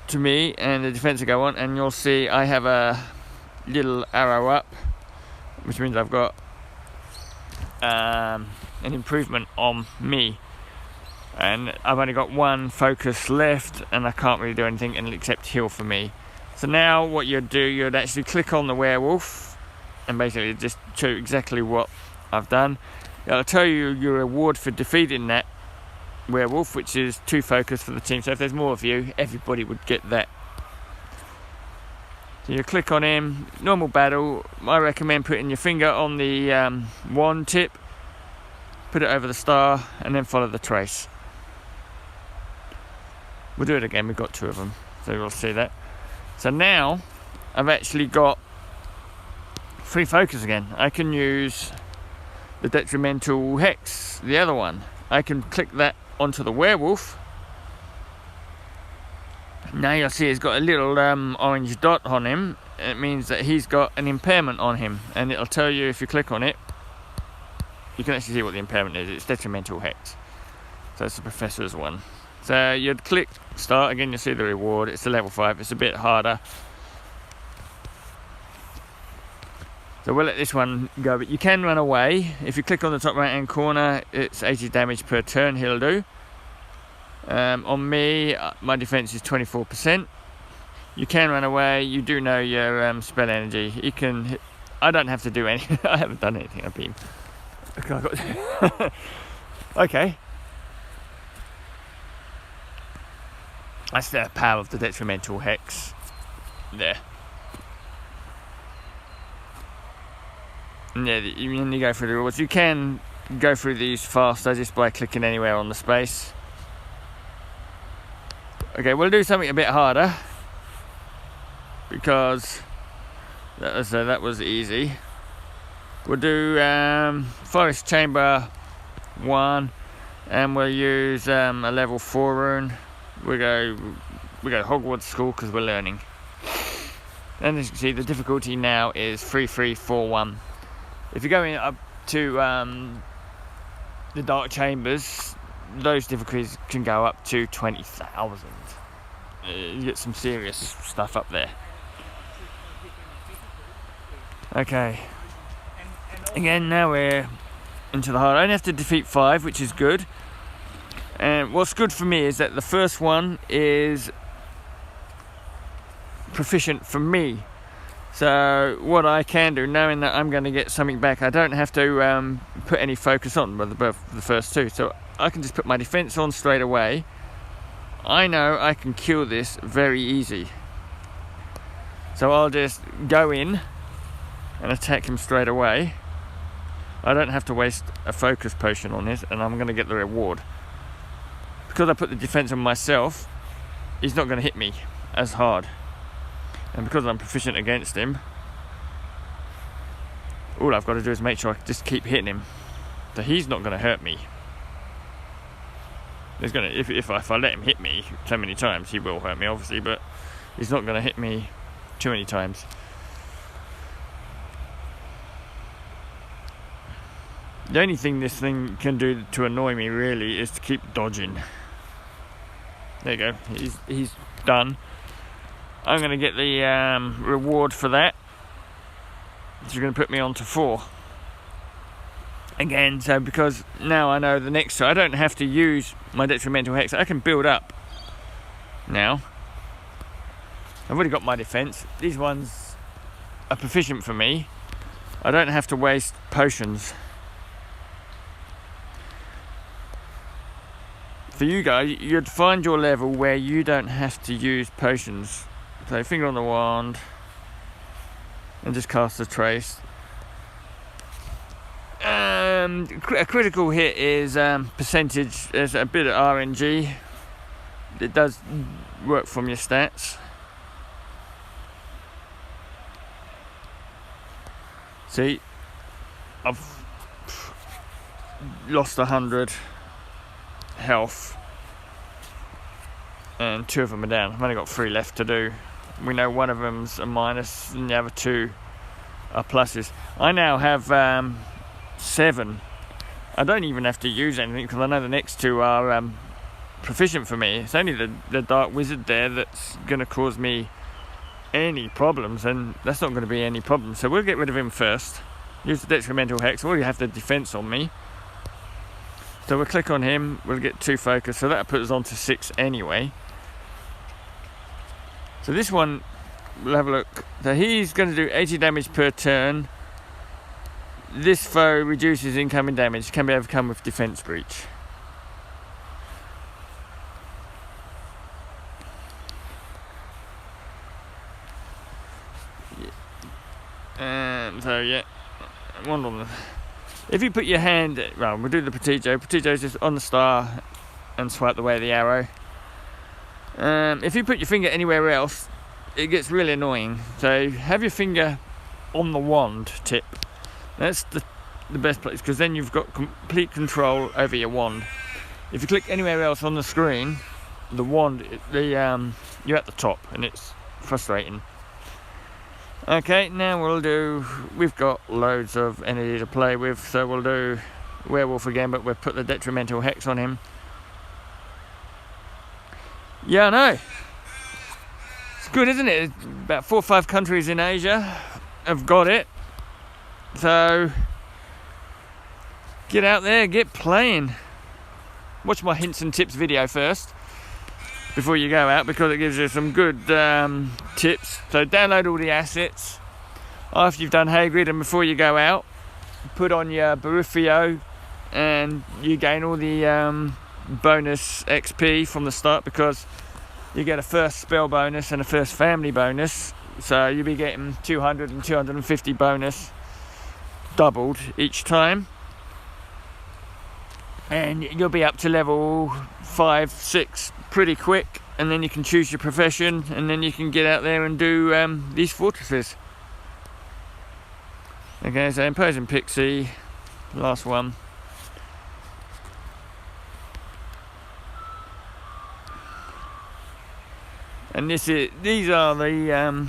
to me and the defense will go on, and you'll see I have a little arrow up, which means I've got an improvement on me, and I've only got 1 focus left, and I can't really do anything except heal for me. So now what you'd do, you'd actually click on the werewolf and basically just show exactly what I've done. It'll tell you your reward for defeating that werewolf, which is 2 focus for the team. So if there's more of you, everybody would get that. So you click on him, normal battle. I recommend putting your finger on the wand tip, put it over the star, and then follow the trace. We'll do it again, we've got 2 of them, so you'll see that. So now I've actually got 3 focus again. I can use the detrimental hex, the other one. I can click that onto the werewolf. Now you'll see he's got a little orange dot on him. It means that he's got an impairment on him, and it'll tell you if you click on it. You can actually see what the impairment is. It's detrimental hex. So it's the professor's one. So you'd click start again. You'll see the reward. It's a level 5. It's a bit harder. So we'll let this one go, but you can run away. If you click on the top right hand corner, it's 80 damage per turn he'll do. On me, my defense is 24%. You can run away. You do know your spell energy. You can. I don't have to do anything. I haven't done anything. I've been. Okay. That's the power of the detrimental hex. There. And yeah, you go through the rules. You can go through these faster just by clicking anywhere on the space. Okay, we'll do something a bit harder, because that was easy. We'll do Forest Chamber 1, and we'll use a level 4 rune. We go Hogwarts School because we're learning. And as you can see, the difficulty now is 3341. If you're going up to the Dark Chambers, those difficulties can go up to 20,000. You get some serious stuff up there. Okay. Again, now we're into the hard. I only have to defeat 5, which is good. And what's good for me is that the first one is proficient for me. So what I can do, knowing that I'm going to get something back, I don't have to put any focus on with the first 2. So I can just put my defense on straight away. I know I can kill this very easy. So I'll just go in and attack him straight away. I don't have to waste a focus potion on this, and I'm going to get the reward. Because I put the defense on myself, he's not going to hit me as hard. And because I'm proficient against him, all I've got to do is make sure I just keep hitting him. So he's not going to hurt me. He's going to, if I let him hit me so many times, he will hurt me, obviously, but he's not going to hit me too many times. The only thing this thing can do to annoy me really is to keep dodging. There you go. He's done. I'm going to get the reward for that. Which is going to put me on to 4. Again, so because now I know the next 2, I don't have to use my detrimental hex. I can build up now. I've already got my defense. These ones are proficient for me. I don't have to waste potions. For you guys, you'd find your level where you don't have to use potions. So finger on the wand and just cast a trace. A critical hit is percentage. There's a bit of RNG. It does work from your stats. See, I've lost 100 health, and 2 of them are down. I've only got 3 left to do. We know one of them's a minus, and the other 2 are pluses. I now have 7. I don't even have to use anything because I know the next 2 are proficient for me. It's only the Dark Wizard there that's going to cause me any problems, and that's not going to be any problem. So we'll get rid of him first. Use the detrimental hex. I already have the defense on me. So we'll click on him. We'll get 2 focus. So that'll put us on to 6 anyway. So this one, we'll have a look. So he's going to do 80 damage per turn. This foe reduces incoming damage. Can be overcome with defense breach. So yeah, one on the. If you put your hand, well, we'll do the Potato. Potato's just on the star and swipe the way of the arrow. If you put your finger anywhere else, it gets really annoying. So have your finger on the wand tip. That's the best place, because then you've got complete control over your wand. If you click anywhere else on the screen, the wand, you're at the top, and it's frustrating. Okay, now we've got loads of energy to play with, so we'll do Werewolf again, but we'll put the detrimental hex on him. Yeah, I know. It's good, isn't it? About 4 or 5 countries in Asia have got it. So get out there, get playing. Watch my hints and tips video first before you go out, because it gives you some good tips. So download all the assets after you've done hay grid, and before you go out, put on your Barufio, and you gain all the bonus XP from the start, because you get a first spell bonus and a first family bonus. So you'll be getting 200 and 250 bonus doubled each time, and you'll be up to level 5, 6 pretty quick, and then you can choose your profession, and then you can get out there and do these fortresses. Okay, so Imposing Pixie, last one. And these are the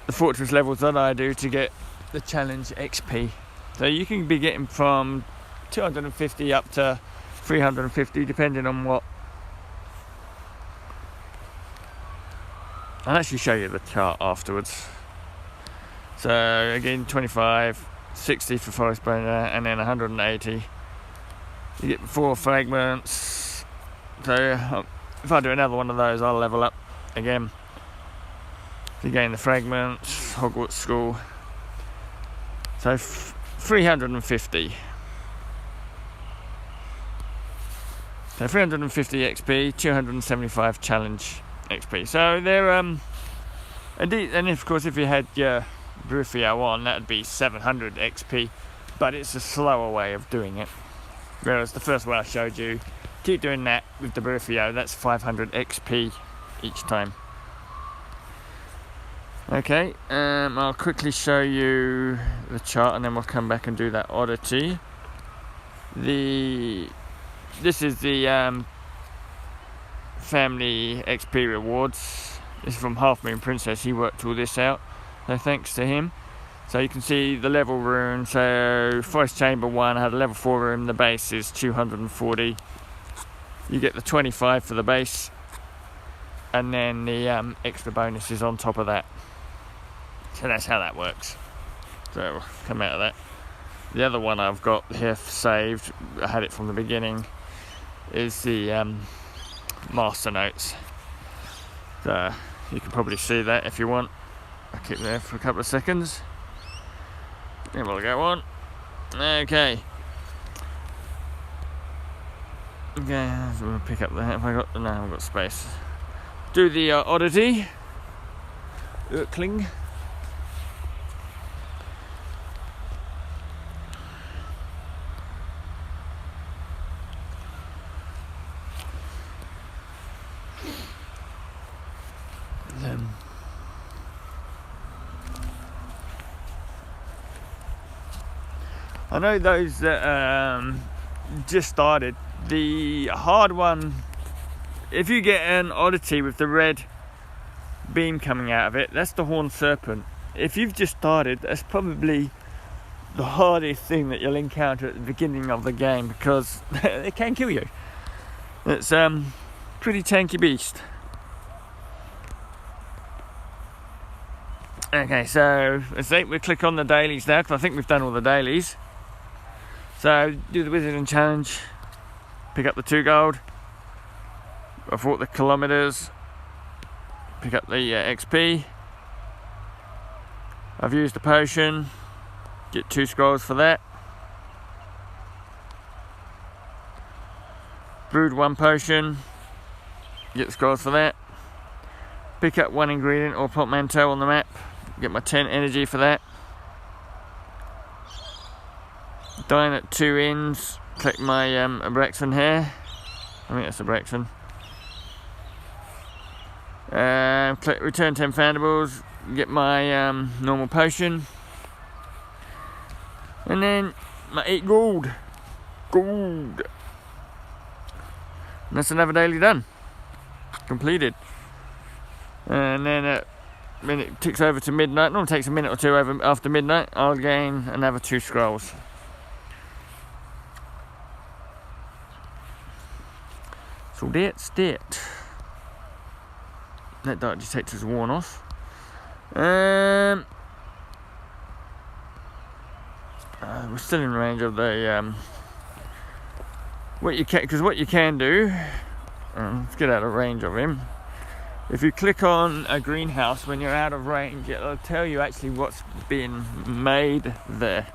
fortress levels that I do to get the challenge XP. So you can be getting from 250 up to 350 depending on what. I'll actually show you the chart afterwards. So again, 25, 60 for Forest Boner, and then 180. You get 4 fragments. So if I do another one of those, I'll level up again. You gain the fragments, Hogwarts School. So 350. So 350 XP, 275 challenge XP. So they're and of course if you had your Barufio on, that'd be 700 XP, but it's a slower way of doing it. Whereas the first one I showed you, keep doing that with the Barufio, that's 500 XP each time. Okay, I'll quickly show you the chart and then we'll come back and do that oddity. This is the family XP rewards. This is from Half Moon Princess. He worked all this out, so thanks to him. So you can see the level rune. So Forest Chamber 1 had a level 4 room. The base is 240. You get the 25 for the base, and then the extra bonuses on top of that. So that's how that works. So we'll come out of that. The other one I've got here saved, I had it from the beginning, is the master notes. So you can probably see that if you want. I'll keep it there for a couple of seconds. Then we'll go on. Okay. Okay, so we'll pick up the. Have I got? No, I've got space. Do the oddity. Urkling. I know those that just started, the hard one, if you get an oddity with the red beam coming out of it, that's the Horned Serpent. If you've just started, that's probably the hardest thing that you'll encounter at the beginning of the game, because it can kill you. It's pretty tanky beast. Okay, so let's say we click on the dailies now, because I think we've done all the dailies. So do the Wizarding Challenge, pick up the 2 gold, I've walked the kilometers, pick up the XP, I've used the potion, get 2 scrolls for that, brewed 1 potion, get the scrolls for that, pick up 1 ingredient or portmanteau on the map, get my 10 energy for that. Dine at 2 inns, collect my Abraxan here. I think that's Abraxan. Return 10 Fandables, get my normal potion. And then my 8 gold. And that's another daily done. Completed. And then when it ticks over to midnight, normally takes a minute or 2 over after midnight, I'll gain another 2 scrolls. So that's that. That dark detector's worn off. we're still in range of the what you can do. Let's get out of range of him. If you click on a greenhouse when you're out of range, it'll tell you actually what's been made there.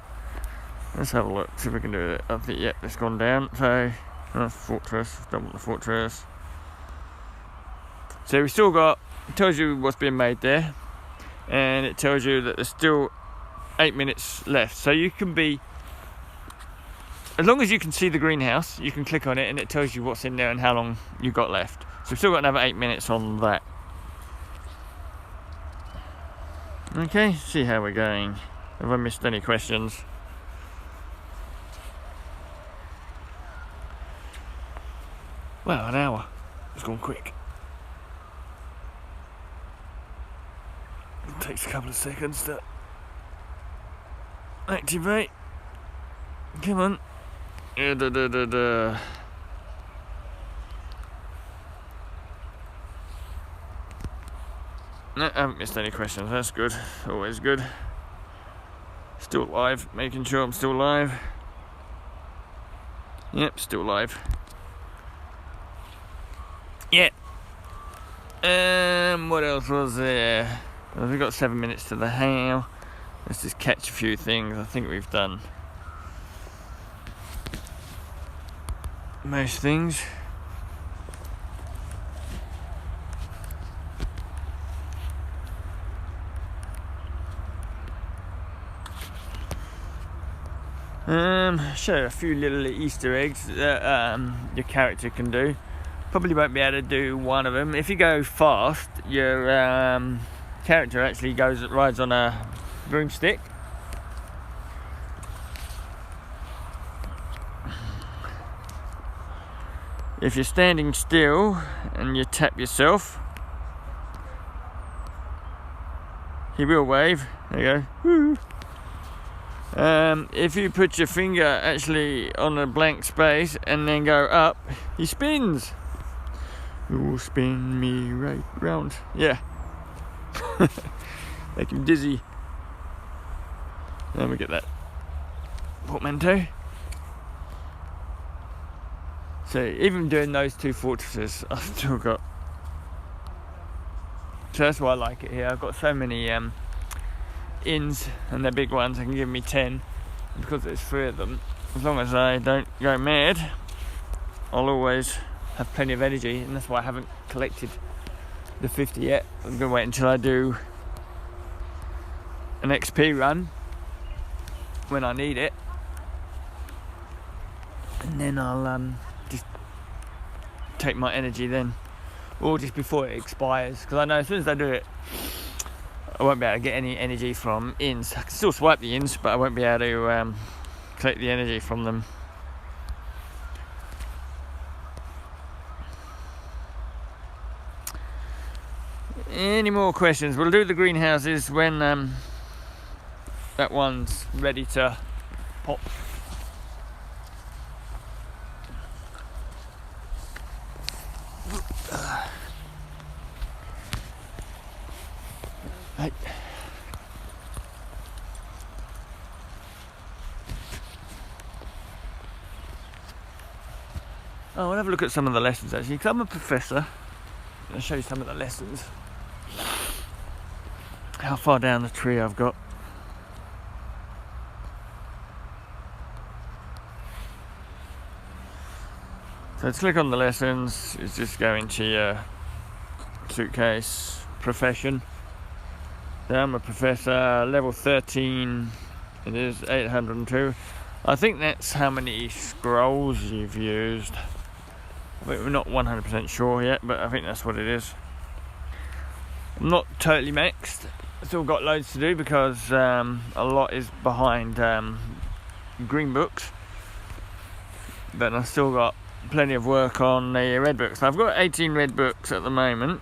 Let's have a look, see if we can do it. I think, yeah, it's gone down. So, fortress, don't want the fortress. So we still got, it tells you what's been made there, and it tells you that there's still 8 minutes left. So you can be, as long as you can see the greenhouse, you can click on it and it tells you what's in there and how long you've got left. So we've still got another 8 minutes on that. Okay, see how we're going. Have I missed any questions? Well, an hour. It's gone quick. It takes a couple of seconds to activate. Come on. No, I haven't missed any questions. That's good. Always good. Still live. Making sure I'm still live. Yep, still live. Yeah. What else was there? Well, we've got 7 minutes to the hail. Let's just catch a few things. I think we've done most things. Show a few little Easter eggs that your character can do. Probably won't be able to do one of them. If you go fast, your character actually rides on a broomstick. If you're standing still and you tap yourself, he will wave. There you go. Woo. If you put your finger actually on a blank space and then go up, he spins. You'll spin me right round. Yeah. Make him dizzy. Let me get that portmanteau. So even doing those two fortresses, I've still got. So that's why I like it here. I've got so many inns, and they're big ones. They can give me 10 because there's 3 of them. As long as I don't go mad, I'll always have plenty of energy, and that's why I haven't collected the 50 yet. I'm going to wait until I do an XP run when I need it, and then I'll just take my energy then, or just before it expires, because I know as soon as I do it, I won't be able to get any energy from inns. I can still swipe the inns, but I won't be able to collect the energy from them. Any more questions? We'll do the greenhouses when that one's ready to pop. Hey. Oh, we'll have a look at some of the lessons actually, because I'm a professor. I'll show you some of the lessons. How far down the tree I've got. So let's click on the lessons. It's just go into your suitcase, profession. So I'm a professor, level 13. It is 802. I think that's how many scrolls you've used. We're not 100% sure yet, but I think that's what it is. I'm not totally maxed. Still got loads to do because a lot is behind green books, but I've still got plenty of work on the red books. I've got 18 red books at the moment.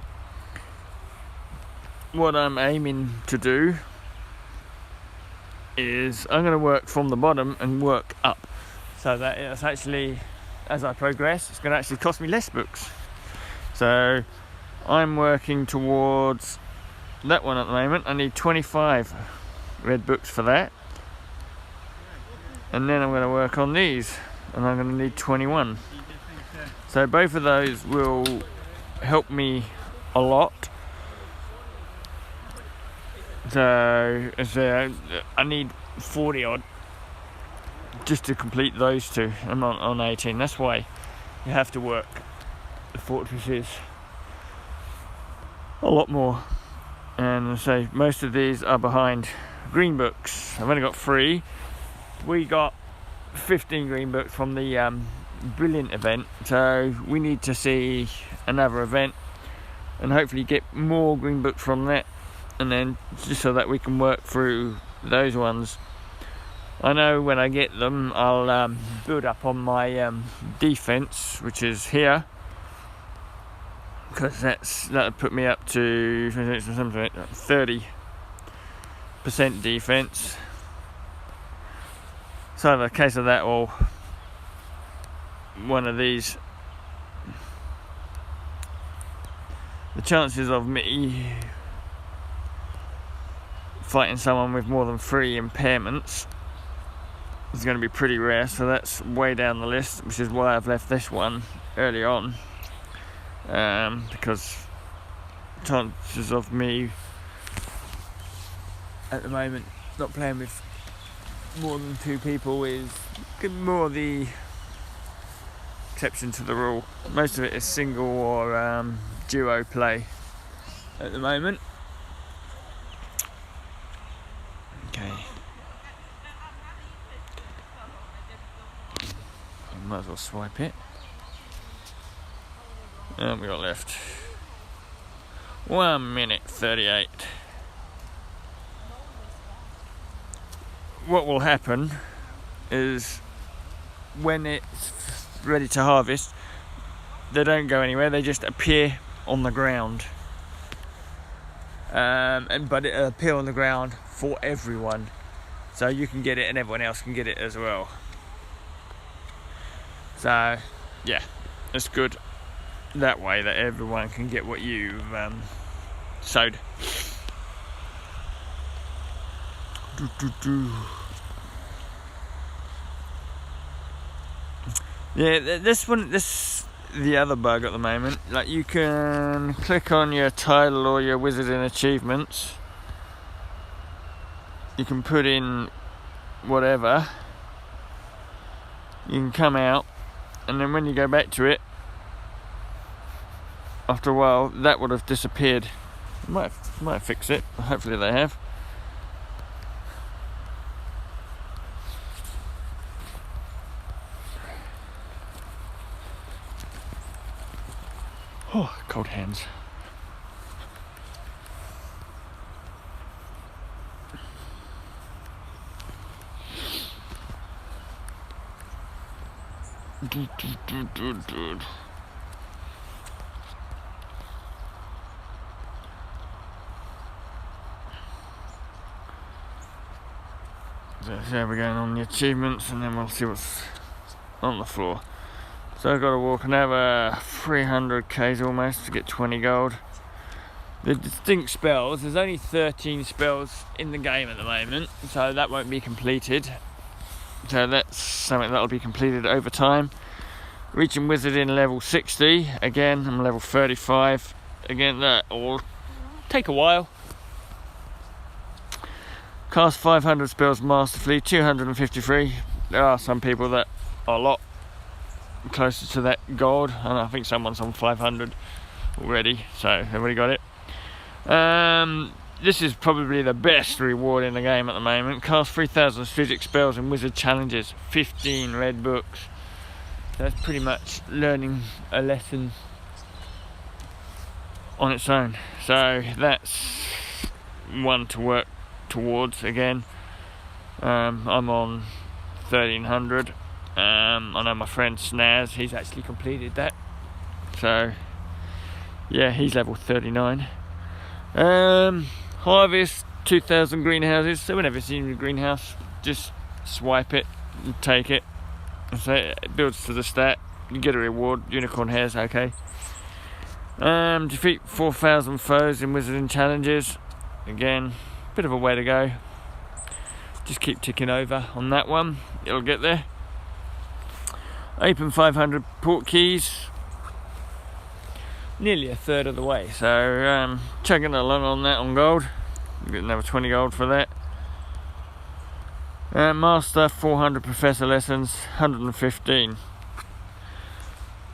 What I'm aiming to do is I'm going to work from the bottom and work up, so that it's actually, as I progress, it's going to actually cost me less books. So I'm working towards that one at the moment. I need 25 red books for that. and then I'm going to work on these, and I'm going to need 21. So both of those will help me a lot. So I need 40 odd just to complete those two. I'm on 18. That's why you have to work the fortresses a lot more. And so most of these are behind green books. I've only got 3. We got 15 green books from the brilliant event, so we need to see another event and hopefully get more green books from that, and then just so that we can work through those ones. I know when I get them I'll build up on my defense, which is here, because that'll put me up to 30% defense. So in the case of that, or one of these, the chances of me fighting someone with more than 3 impairments is going to be pretty rare, so that's way down the list, which is why I've left this one early on, because chances of me at the moment not playing with more than 2 people is more the exception to the rule. Most of it is single or duo play at the moment. Okay. Might as well swipe it. And we got left 1 minute 38. What will happen is when it's ready to harvest, they don't go anywhere, they just appear on the ground. But it'll appear on the ground for everyone, so you can get it and everyone else can get it as well. So yeah, it's good that way, that everyone can get what you've sowed. Yeah, this the other bug at the moment. Like, you can click on your title or your wizarding achievements. You can put in whatever. You can come out, and then when you go back to it, after a while, that would have disappeared. Might fix it. Hopefully they have. Oh, cold hands. So we're going on the achievements, and then we'll see what's on the floor. So I've got to walk another 300 k's almost to get 20 gold. The distinct spells, there's only 13 spells in the game at the moment, so that won't be completed. So that's something that'll be completed over time. Reaching wizarding level 60, again I'm level 35. Again, that will take a while. Cast 500 spells masterfully, 253. There are some people that are a lot closer to that gold, and I think someone's on 500 already, so they've already got it. This is probably the best reward in the game at the moment. Cast 3,000 physics spells and wizard challenges, 15 red books. That's pretty much learning a lesson on its own, so that's one to work towards. Again, I'm on 1300. I know my friend Snaz, he's actually completed that, so yeah, he's level 39. Harvest 2,000 greenhouses, so whenever you see a greenhouse, just swipe it and take it. So it builds to the stat, you get a reward, unicorn hairs, okay. Defeat 4,000 foes in wizarding challenges, again, bit of a way to go. Just keep ticking over on that one. it'll get there. Open 500 port keys, nearly a third of the way, so chugging along on that on gold. Get another 20 gold for that. Master 400 professor lessons, 115.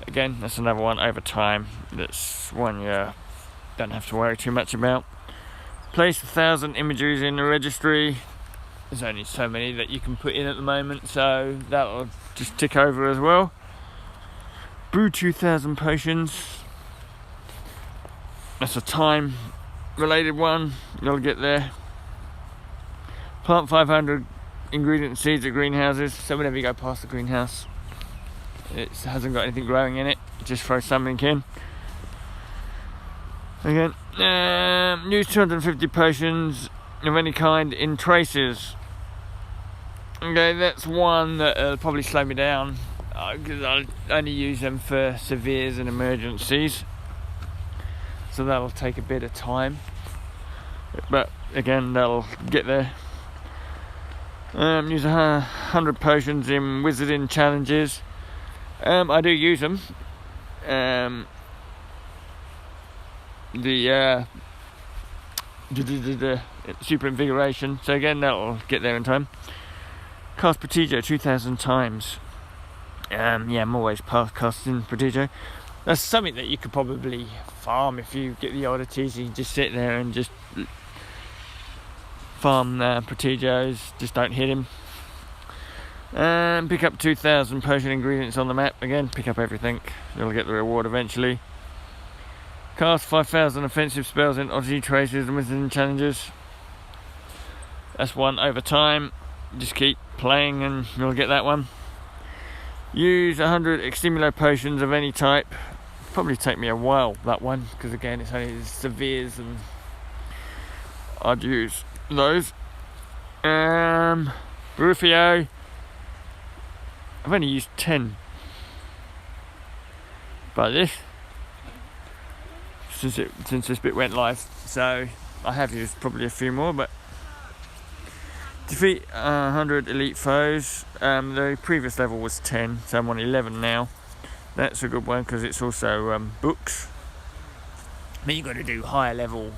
Again, that's another one over time. That's one you don't have to worry too much about. Place 1,000 imageries in the registry. There's only so many that you can put in at the moment, so that'll just tick over as well. Brew 2,000 potions. That's a time related one, you'll get there. Plant 500 ingredient seeds at greenhouses, so whenever you go past the greenhouse it hasn't got anything growing in it, just throw something in. Again, use 250 potions of any kind in traces. Okay, that's one that'll probably slow me down because I'll only use them for severes and emergencies, so that'll take a bit of time, but again that'll get there. Use 100 potions in wizarding challenges. I do use them. The super invigoration, so again that'll get there in time. Cast Protego 2,000 times. I'm always casting Protego. That's something that you could probably farm if you get the oddities. You can just sit there and just farm Protegos, just don't hit him. Pick up 2,000 potion ingredients on the map. Again, pick up everything, you'll get the reward eventually. Cast 5,000 offensive spells in oddity traces and wizarding challenges. That's one over time, just keep playing and you'll get that one. Use 100 extimulo potions of any type. Probably take me a while, that one, because again it's only severes and I'd use those. Rufio, I've only used 10 by this since this bit went live, so I have used probably a few more. But defeat 100 elite foes. The previous level was 10, so I'm on 11 now. That's a good one because it's also books. But you've got to do higher level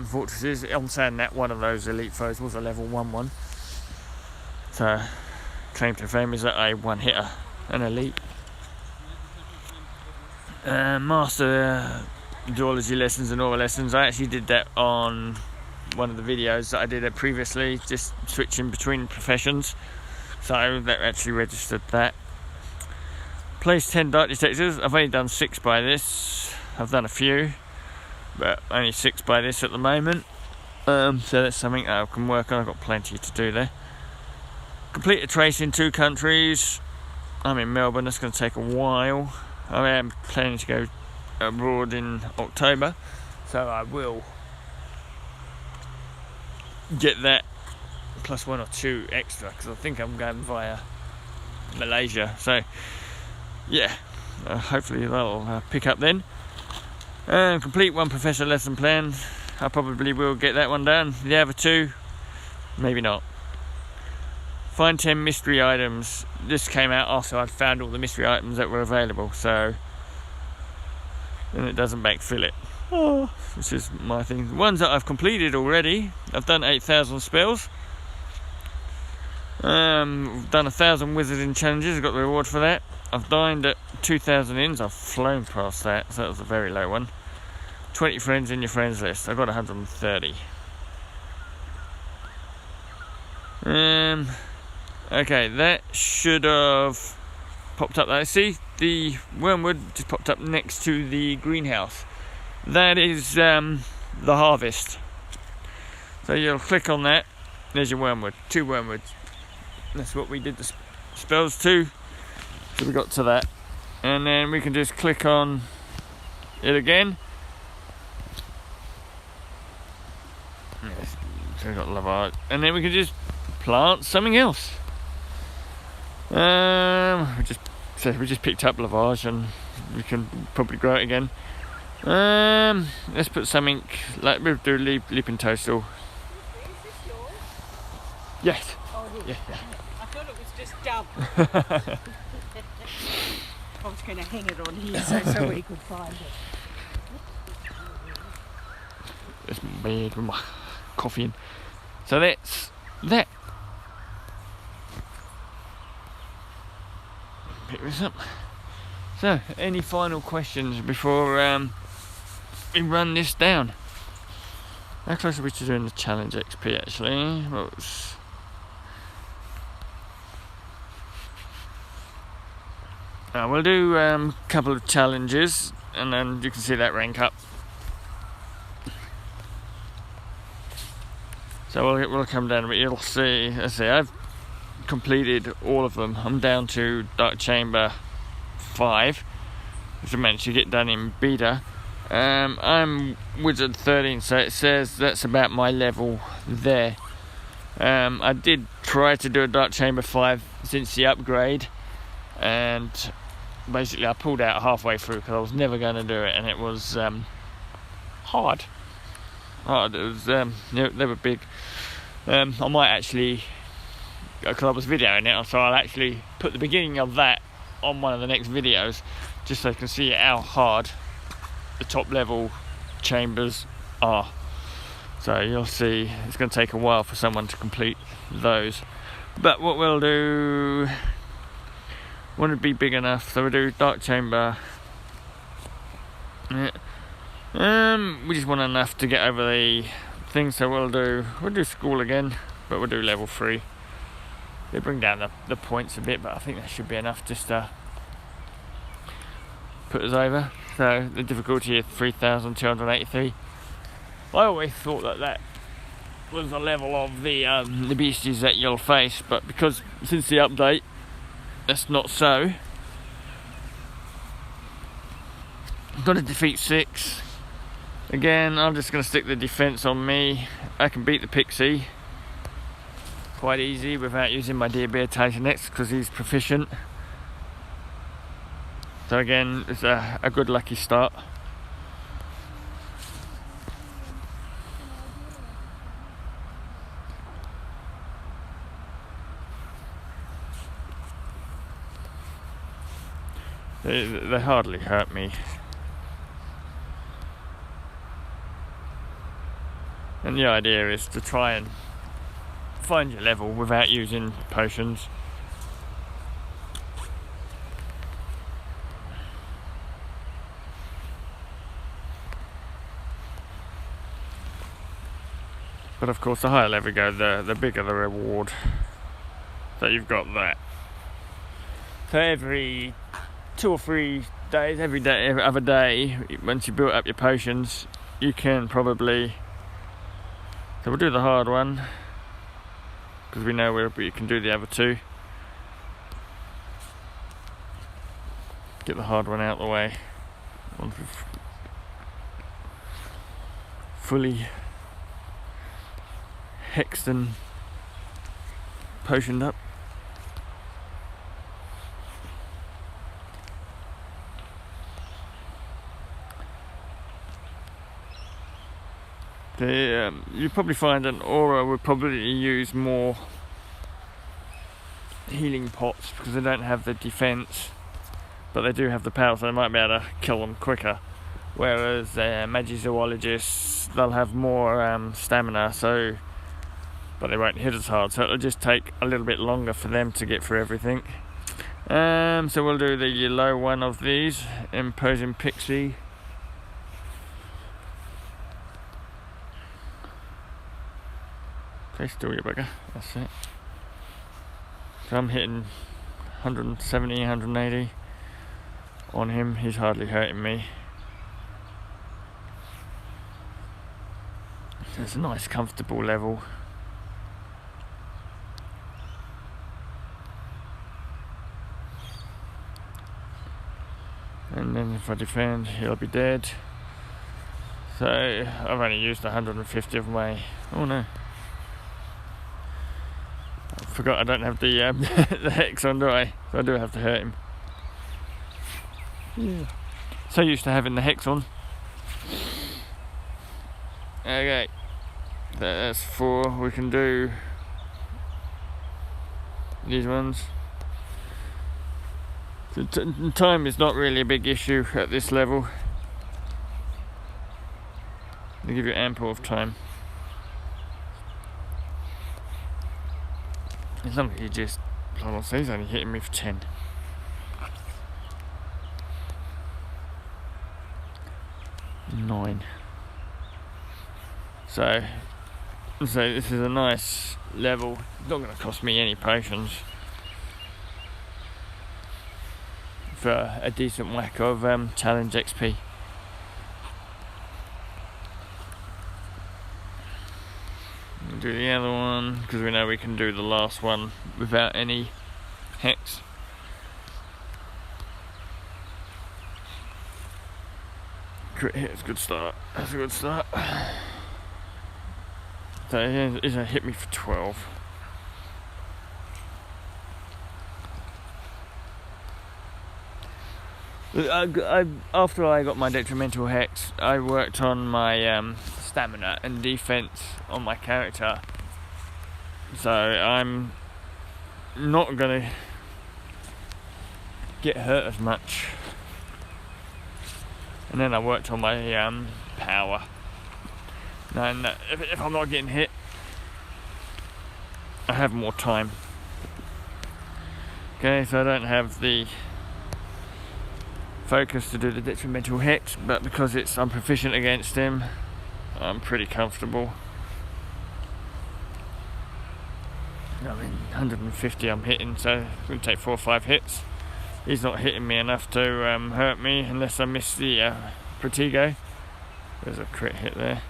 fortresses. I'm saying that one of those elite foes was a level 1 so claim to fame is that a one hitter, an elite. Master duology lessons and aura lessons. I actually did that on one of the videos that I did previously, just switching between professions, so that actually registered that. Place 10 dark detectors. I've only done 6 by this. I've done a few, but only 6 by this at the moment. So that's something that I can work on. I've got plenty to do there. Complete a trace in 2 countries. I'm in Melbourne, that's going to take a while. I am planning to go abroad in October, so I will get that plus 1 or 2 extra, because I think I'm going via Malaysia, so yeah, hopefully that'll pick up then. Complete 1 professor lesson plan. I probably will get that one done. The other 2, maybe not. Find 10 mystery items. This came out after I'd found all the mystery items that were available, so and it doesn't backfill it. Which is my thing. The ones that I've completed already, I've done 8,000 spells. I've done 1,000 wizarding challenges, I got the reward for that. I've dined at 2,000 inns, I've flown past that, so that was a very low one. 20 friends in your friends list, I got 130. Okay, that should have popped up there. See, the wormwood just popped up next to the greenhouse. That is the harvest. So you'll click on that, there's your wormwood, 2 wormwoods. That's what we did the spells to. So we got to that. And then we can just click on it again. Yes, so we've got lavage. And then we can just plant something else. We just picked up lavage and we can probably grow it again. Let's put something like we'll do leaping toadstool. Yes. Oh, Yeah. I up. I was going to hang it on here so somebody could find it. It's my bed with my coffee in. So that's that. Pick this up. So, any final questions before we run this down? How close are we to doing the challenge XP actually? We'll do a couple of challenges and then you can see that rank up. So we'll come down, but you'll see, let's see, I've completed all of them. I'm down to Dark Chamber 5, which I managed to get done in beta. I'm Wizard 13, so it says that's about my level there. I did try to do a Dark Chamber 5 since the upgrade, and basically I pulled out halfway through because I was never going to do it, and it was hard. It was, they were big. I might actually, because I was videoing it, so I'll actually put the beginning of that on one of the next videos, just so you can see how hard the top level chambers are. So you'll see it's going to take a while for someone to complete those. But what we'll do, want to be big enough, so we'll do Dark Chamber. Yeah. We just want enough to get over the thing, so we'll do school again, but we'll do level 3. They bring down the points a bit, but I think that should be enough just to put us over. So the difficulty is 3,283. I always thought that was the level of the beasties that you'll face, but because since the update, that's not so. Got to defeat 6. Again, I'm just going to stick the defense on me. I can beat the pixie quite easy without using my dear bear Titanix because he's proficient. So again, it's a good lucky start. They hardly hurt me. And the idea is to try and find your level without using potions. But of course, the higher level you go, the bigger the reward. So you've got that. So every 2 or 3 days, every other day, once you build up your potions, you can probably. So we'll do the hard one because we know we can do the other 2. Get the hard one out of the way once we've fully hexed and potioned up. You probably find an aura would probably use more healing pots because they don't have the defense, but they do have the power, so they might be able to kill them quicker. Whereas magizoologists, they'll have more stamina, but they won't hit as hard, so it'll just take a little bit longer for them to get through everything. So we'll do the low one of these, Imposing Pixie. Okay, still your bugger, that's it. So I'm hitting 170, 180 on him, he's hardly hurting me. So it's a nice comfortable level. And then if I defend, he'll be dead. So I've only used 150 of my, oh no. I forgot I don't have the the hex on, do I? So I do have to hurt him. Yeah. So used to having the hex on. Okay. That's 4. We can do these ones. So time is not really a big issue at this level. They give you ample of time. As long as you just, honestly, he's only hitting me for 10. Nine. So this is a nice level. It's not going to cost me any potions for a decent whack of challenge XP. We'll do the other one because we know we can do the last one without any hex. Crit hit is a good start. That's a good start. So he's gonna hit me for 12. After I got my detrimental hex, I worked on my stamina and defense on my character. So I'm not gonna get hurt as much. And then I worked on my power. And if I'm not getting hit, I have more time. Okay, so I don't have the focus to do the detrimental hit, but because I'm proficient against him, I'm pretty comfortable. I mean, 150 I'm hitting, so it's going to take 4 or 5 hits. He's not hitting me enough to hurt me unless I miss the Protego. There's a crit hit there.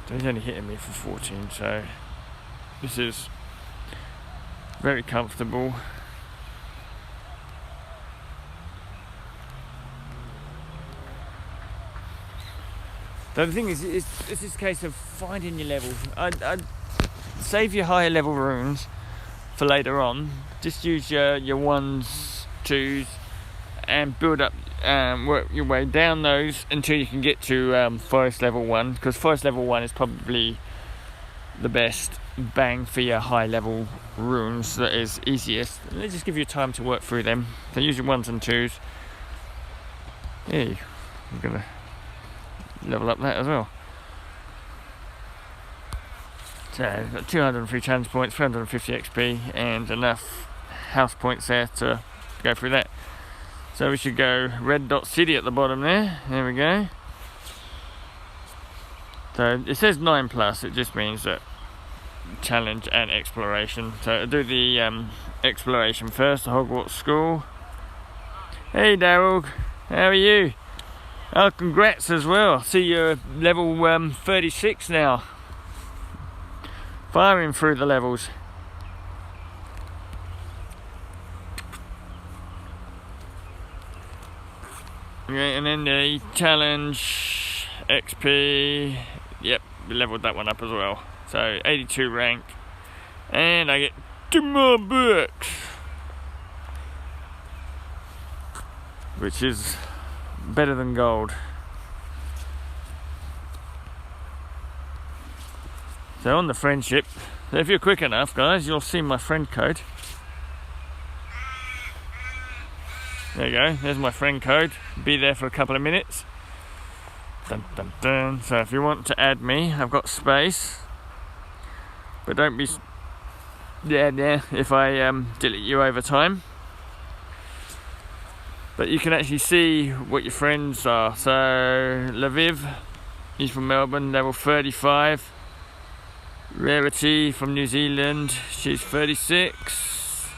So he's only hitting me for 14, so this is very comfortable. So the thing is, it's this case of finding your levels. I'd save your higher level runes for later on. Just use your 1s, 2s, and build up, work your way down those until you can get to forest level 1, because forest level 1 is probably the best bang for your high level runes. That is easiest. And they just give you time to work through them. So use your 1s and 2s. Yeah, I'm gonna level up that as well. So I've got 203 challenge points, 350 XP, and enough house points there to go through that. So we should go red dot city at the bottom there. There we go. So it says 9+, it just means that challenge and exploration. So I'll do the exploration first, the Hogwarts School. Hey Daryl, how are you? Oh, congrats as well. See, you're level 36 now. Firing through the levels. Okay, and then the challenge XP. Yep, we leveled that one up as well. So 82 rank, and I get 2 more books, which is better than gold. So on the friendship, if you're quick enough, guys, you'll see my friend code. There you go, there's my friend code. Be there for a couple of minutes. Dun, dun, dun. So if you want to add me, I've got space. But don't be if I delete you over time. But you can actually see what your friends are. So Laviv, he's from Melbourne, level 35. Rarity from New Zealand, she's 36.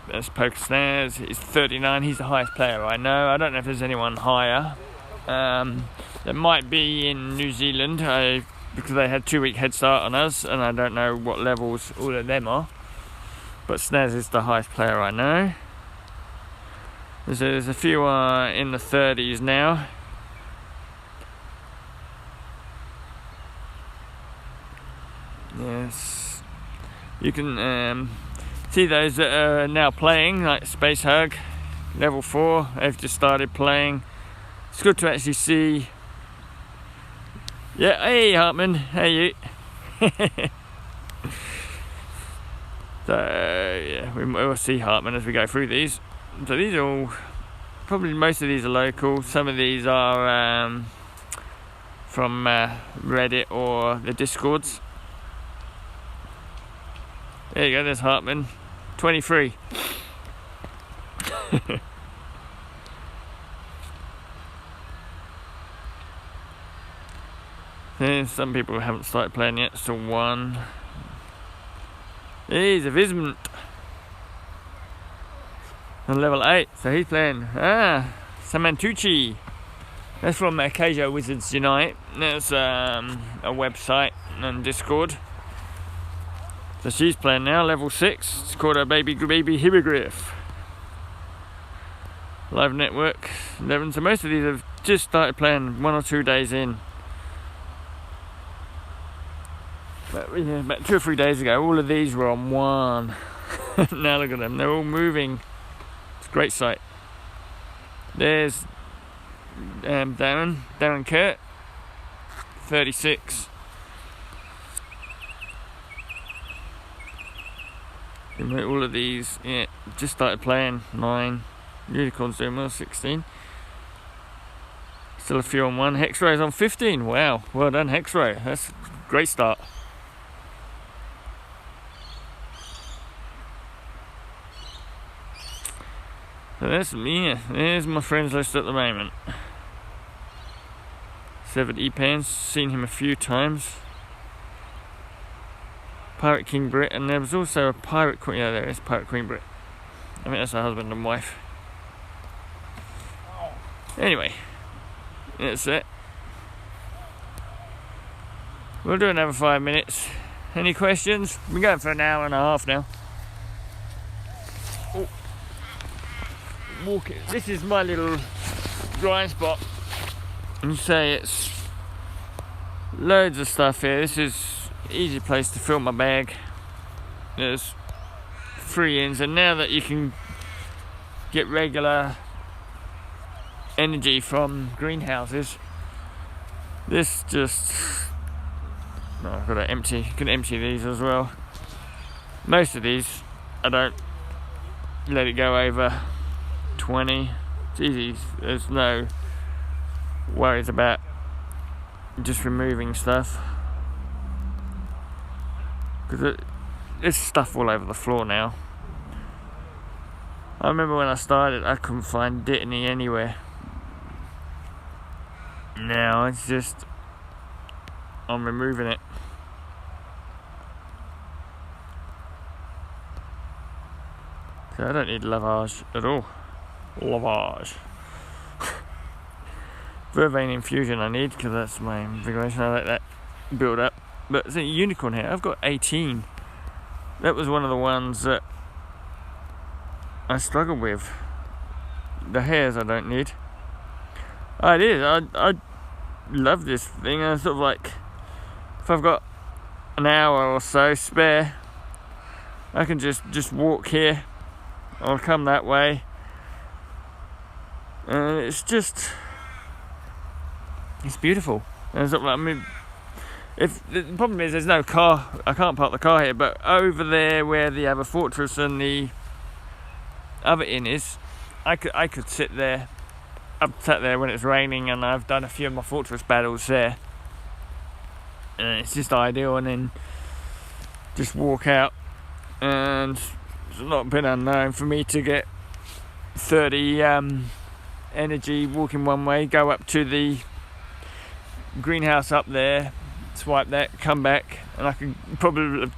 There's Poker Snares, he's 39. He's the highest player I know. I don't know if there's anyone higher. There might be in New Zealand, because they had 2-week head start on us, and I don't know what levels all of them are. But Snares is the highest player I know. There's a few in the 30s now. Yes, you can see those that are now playing, like Space Hug, level 4. They've just started playing. It's good to actually see. Yeah, hey Hartman, hey you. So yeah, we'll see Hartman as we go through these. So these are all, probably most of these are local. Some of these are from Reddit or the Discords. There you go, there's Hartman, 23. And some people haven't started playing yet, still one. He's a Vismont on level 8, so he's playing Samantucci. That's from Acacia Wizards Unite. That's a website and Discord. So she's playing now, level 6. It's called a baby hippogriff. Live network 11. So most of these have just started playing 1 or 2 days in. But yeah, about 2 or 3 days ago, all of these were on 1. Now look at them, they're all moving. It's a great sight. There's Darren Kurt, 36. All of these, yeah, just started playing, 9. Unicorns doing well, 16. Still a few on 1. Hexray's on 15. Wow, well done Hexray. That's a great start. So that's me. There's my friends list at the moment. 70 pence, seen him a few times. Pirate King Brit, and there was also a Pirate Queen. Yeah, there is Pirate Queen Brit. I think that's her husband and wife. Anyway, that's it. We'll do another 5 minutes. Any questions? We're going for an hour and a half now. Oh. Walking. This is my little drying spot. And you say it's loads of stuff here. This is an easy place to fill my bag. There's 3 inns, and now that you can get regular energy from greenhouses, this just I've got to empty. You can empty these as well. Most of these I don't let it go over 20. It's easy. There's no worries about just removing stuff, because there's stuff all over the floor now. I remember when I started, I couldn't find Dittany anywhere. Now it's just I'm removing it. So I don't need lavage at all. Lavage. Vervain infusion I need, because that's my invigoration. I let that build up. But it's a unicorn hair. I've got 18. That was one of the ones that I struggled with. The hairs I don't need. Oh, it is. I love this thing. I sort of like, if I've got an hour or so spare, I can just walk here. I'll come that way. And it's beautiful. And sort of like, I mean, if the problem is there's no car, I can't park the car here, but over there where the other fortress and the other inn is, I could sit there. I've sat there when it's raining, and I've done a few of my fortress battles there, and it's just ideal. And then just walk out, and it's not been unknown for me to get 30 energy walking one way, go up to the greenhouse up there, swipe that, come back, and I could probably have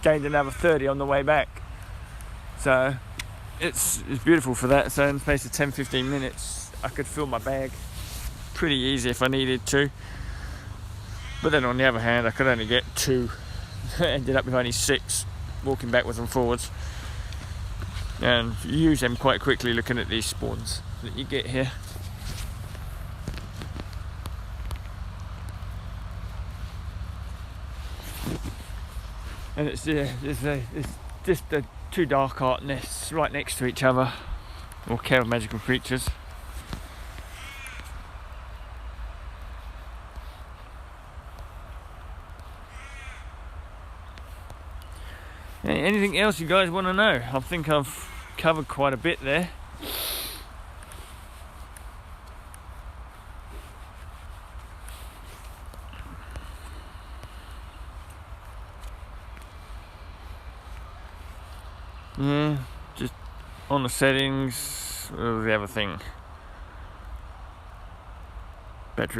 gained another 30 on the way back. So it's beautiful for that. So in the space of 10-15 minutes I could fill my bag pretty easy if I needed to. But then on the other hand, I could only get 2. Ended up with only 6 walking backwards and forwards, and you use them quite quickly looking at these spawns that you get here. And it's just the 2 dark art nests right next to each other, or care of magical creatures. Anything else you guys want to know? I think I've covered quite a bit there. Yeah, just on the settings, what was the other thing?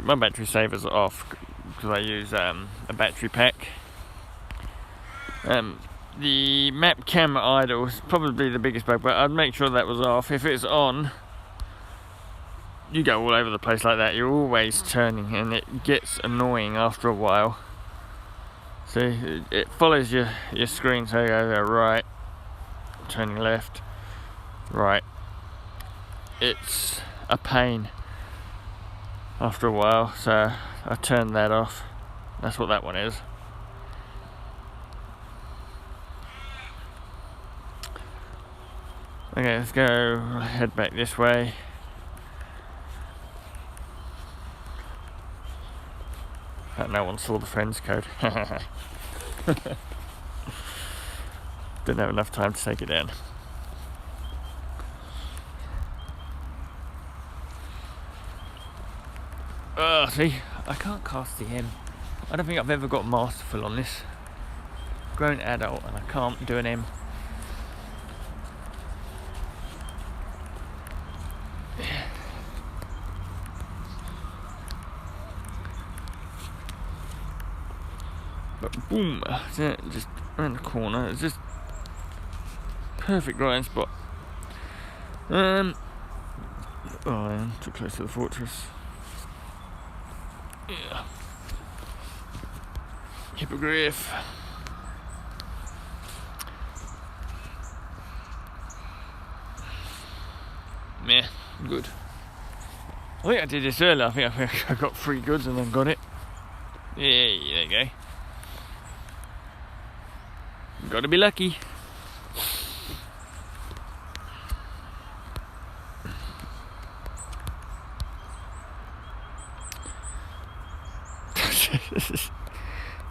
My battery savers are off because I use a battery pack. The map camera idle is probably the biggest bug, but I'd make sure that was off. If it's on, you go all over the place like that. You're always turning, and it gets annoying after a while. See, it follows your screen, so you go there, right, turning left, right. It's a pain after a while, so I turned that off. That's what that one is. Okay, let's go head back this way. No one saw the friends code. Didn't have enough time to take it down. See, I can't cast the M. I don't think I've ever got masterful on this. Grown adult, and I can't do an M. But boom, just around the corner. It's just perfect riding spot. Oh, I am too close to the fortress. Yeah. Hippogriff. Meh, good. I think I did this earlier. I think I got 3 goods and then got it. Yeah, there you go. Gotta be lucky.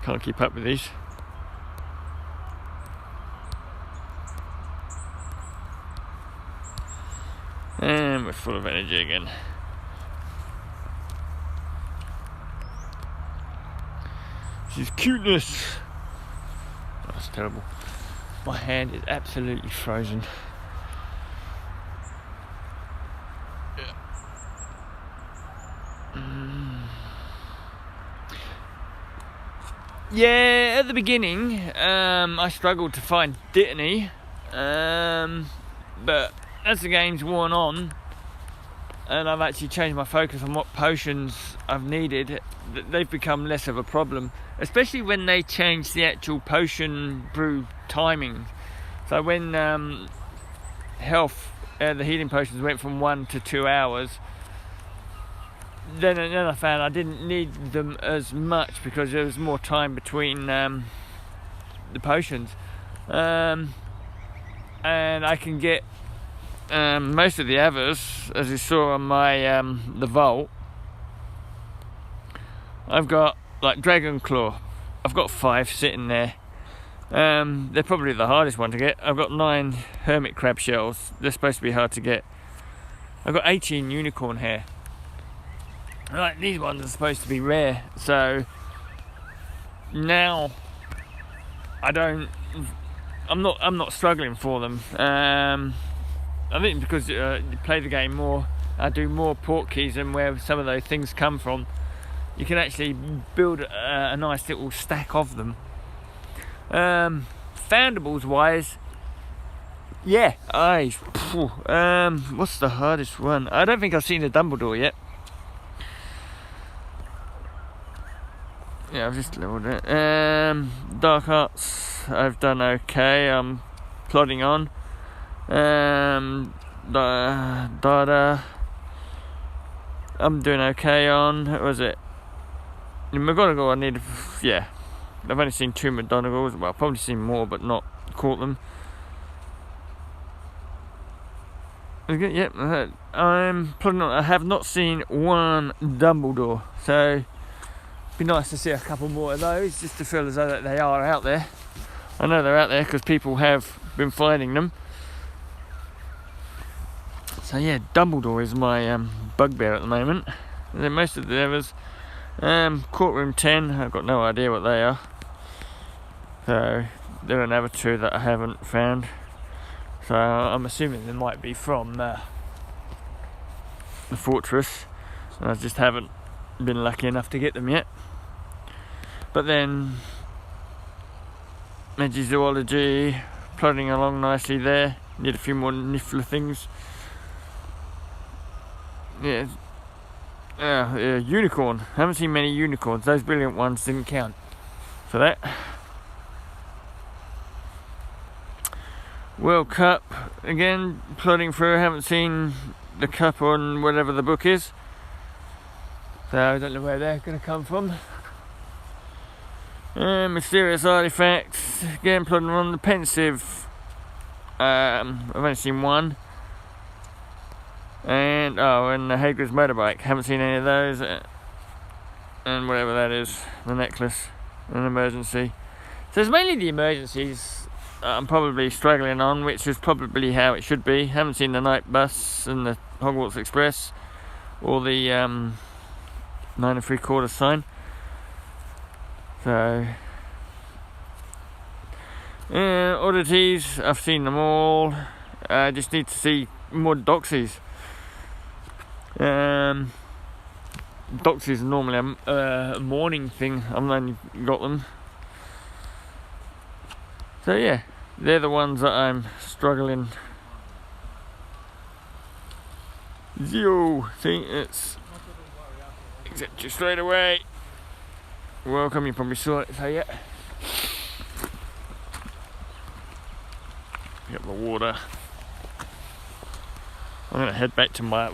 Can't keep up with these. And we're full of energy again. This is cuteness. Oh, that's terrible. My hand is absolutely frozen. Yeah, at the beginning, I struggled to find Dittany, but as the game's worn on, and I've actually changed my focus on what potions I've needed, they've become less of a problem, especially when they changed the actual potion brew timing. So when the healing potions went from 1 to 2 hours, then I found I didn't need them as much because there was more time between the potions, and I can get most of the others, as you saw on my the vault. I've got like Dragon Claw. I've got 5 sitting there. They're probably the hardest one to get. I've got 9 Hermit Crab shells. They're supposed to be hard to get. I've got 18 Unicorn Hair. Like, these ones are supposed to be rare, so now I'm not struggling for them. I think because you play the game more, I do more port keys and where some of those things come from, you can actually build a nice little stack of them. Foundables wise, yeah, what's the hardest one? I don't think I've seen a Dumbledore yet. Yeah, I've just leveled it. Dark Arts, I've done okay. I'm plodding on. Dada, I'm doing okay on. What was it? McGonagall, I need. Yeah, I've only seen 2 McGonagalls. Well, I've probably seen more, but not caught them. Okay, yep, I'm plodding on. I have not seen 1 Dumbledore, so. Be nice to see a couple more of those, just to feel as though that they are out there. I know they're out there because people have been finding them. So yeah, Dumbledore is my bugbear at the moment. And then most of the others, Courtroom 10, I've got no idea what they are. So there are another two that I haven't found. So I'm assuming they might be from the fortress, and I just haven't been lucky enough to get them yet. But then Zoology, plodding along nicely there. Need a few more niffler things. Yeah, unicorn. Haven't seen many unicorns. Those brilliant ones didn't count for that. World Cup, again, plodding through. Haven't seen the cup on whatever the book is. So I don't know where they're going to come from. Mysterious artifacts, again, plodding on. The pensive, I've only seen one. And the Hagrid's motorbike, haven't seen any of those. And whatever that is, the necklace, an emergency. So it's mainly the emergencies I'm probably struggling on, which is probably how it should be. Haven't seen the night bus and the Hogwarts Express, or the 9 3/4 sign. So oddities, I've seen them all. I just need to see more doxies. Doxies are normally a morning thing. I've only got them. So yeah, they're the ones that I'm struggling. Zero, see, it's accept you straight away. Welcome, you probably saw it, so yeah. Pick up the water. I'm gonna head back to my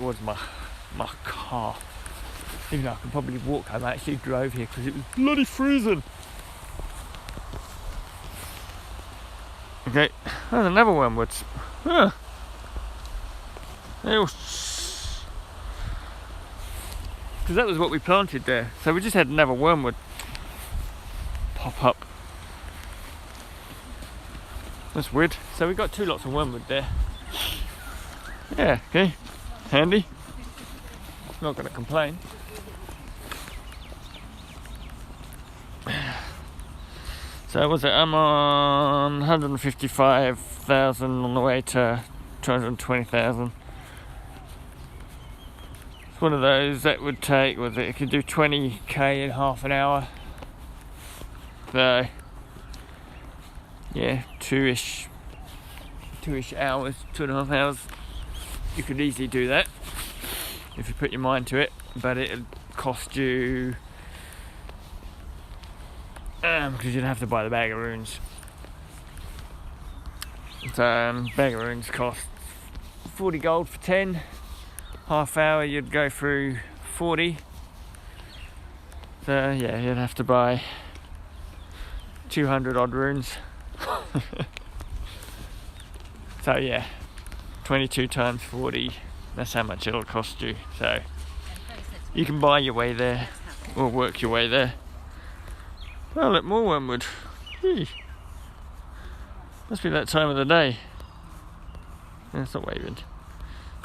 car. Even though I can probably walk, I actually drove here because it was bloody freezing. Okay, there's another wormwood. Huh. Because that was what we planted there. So we just had another wormwood pop up. That's weird. So we got two lots of wormwood there. Yeah, okay. Handy. Not going to complain. So was it? I'm on 155,000 on the way to 220,000. It's one of those that would take, it could do 20k in half an hour. So yeah, two-ish hours, 2.5 hours. You could easily do that if you put your mind to it, but it'd cost you because you'd have to buy the bag of runes. So bag of runes costs 40 gold for 10. Half hour you'd go through 40. So yeah, you'd have to buy 200 odd runes. So yeah, 22 times 40, that's how much it'll cost you. So you can buy your way there or work your way there. Oh look, more wormwood. Gee. Must be that time of the day. Yeah, it's not waving.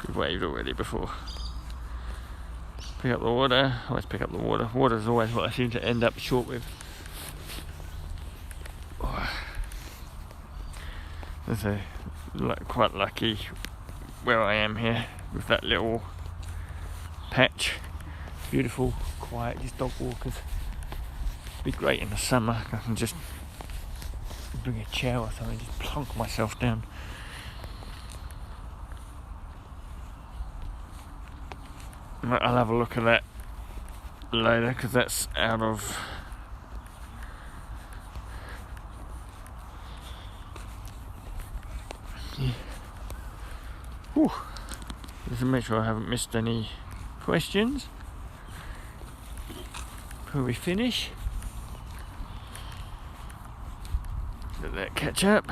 We've waved already before. Pick up the water. Always pick up the water. Water is always what I seem to end up short with. So, quite lucky where I am here with that little patch. Beautiful, quiet, just dog walkers. Be great in the summer. I can just bring a chair or something, just plonk myself down. I'll have a look at that later because that's out of Whew. Just to make sure I haven't missed any questions before we finish. Let that catch up.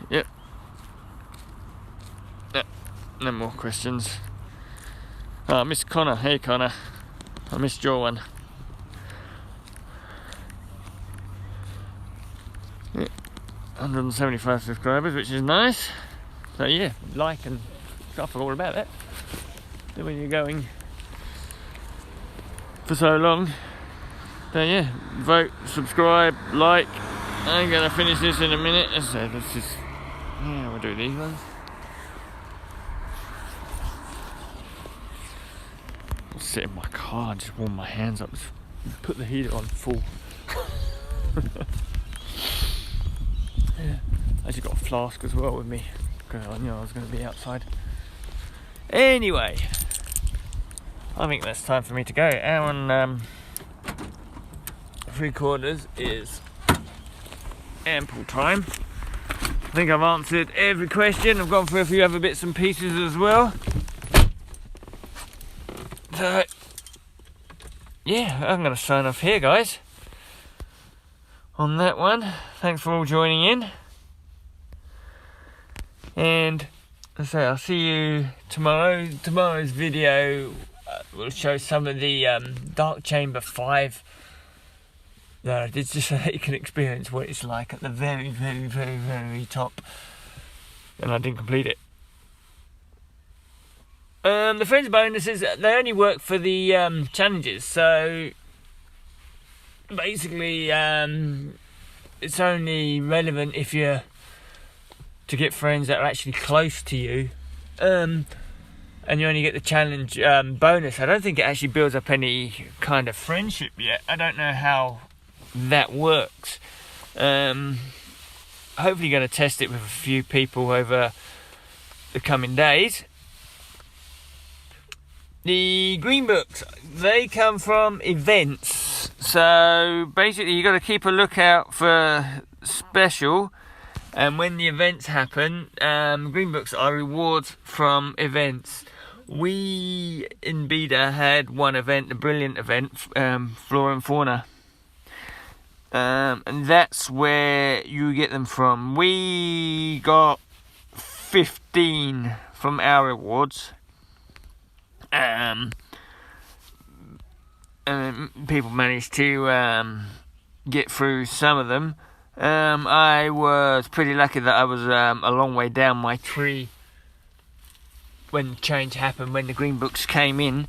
Yep. No more questions. Oh, I missed Connor. Hey Connor. I missed your one. Yeah, 175 subscribers, which is nice. So yeah, like and I forgot all about that. So when you're going for so long, so yeah, vote, subscribe, like. I'm gonna finish this in a minute. So let's just, yeah, we'll do these ones. I'll sit in my car and just warm my hands up. Just put the heater on full. Yeah. I just got a flask as well with me because I knew I was going to be outside. Anyway, I think that's time for me to go. Hour and 3/4 is ample time. I think I've answered every question. I've gone through a few other bits and pieces as well. So, yeah, I'm going to sign off here, guys. On that one, thanks for all joining in. And I say I'll see you tomorrow. Tomorrow's video will show some of the Dark Chamber 5 that I did, just so that you can experience what it's like at the very, very, very, very top. And I didn't complete it. The friends bonuses, they only work for the challenges, so basically it's only relevant if you're to get friends that are actually close to you, and you only get the challenge bonus. I don't think it actually builds up any kind of friendship yet. I don't know how that works. Hopefully going to test it with a few people over the coming days. The green books, they come from events, so basically you got to keep a lookout for special, and when the events happen, green books are rewards from events. We in Beta had one event, a brilliant event, Flora and Fauna, and that's where you get them from. We got 15 from our rewards. And people managed to get through some of them. I was pretty lucky that I was a long way down my tree when the change happened, when the green books came in,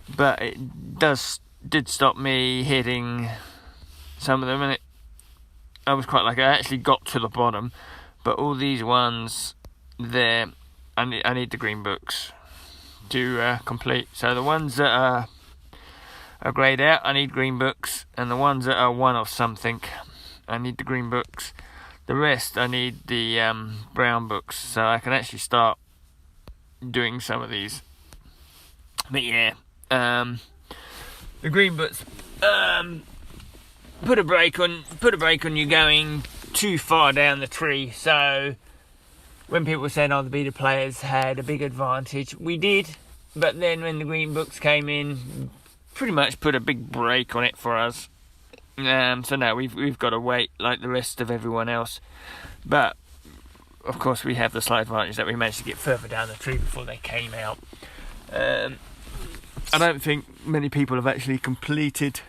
but it did stop me hitting some of them, and I was quite lucky. I actually got to the bottom, but all these ones there, I need the green books to complete. So the ones that are greyed out, I need green books, and the ones that are one of something, I need the green books. The rest, I need the brown books, so I can actually start doing some of these. But yeah, the green books put a brake on you going too far down the tree. So when people were saying, oh, the beta players had a big advantage, we did, but then when the green books came in, pretty much put a big brake on it for us. So now we've got to wait like the rest of everyone else. But of course we have the slight advantage that we managed to get further down the tree before they came out. I don't think many people have actually completed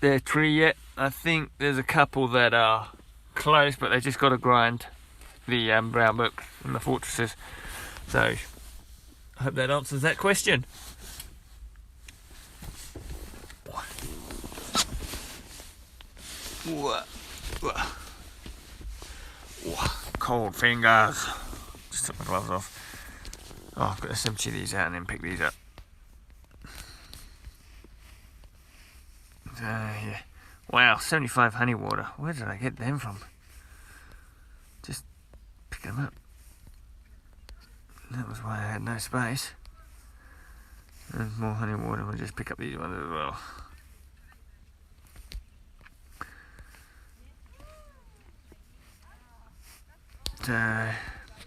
their tree yet. I think there's a couple that are close, but they just got to grind the brown book and the fortresses. So I hope that answers that question. Cold fingers. Just took my gloves off. Oh, I've got to empty these out and then pick these up. Yeah. Wow, 75 honey water. Where did I get them from? Just pick them up. That was why I had no space. There's more honey water. We'll just pick up these ones as well.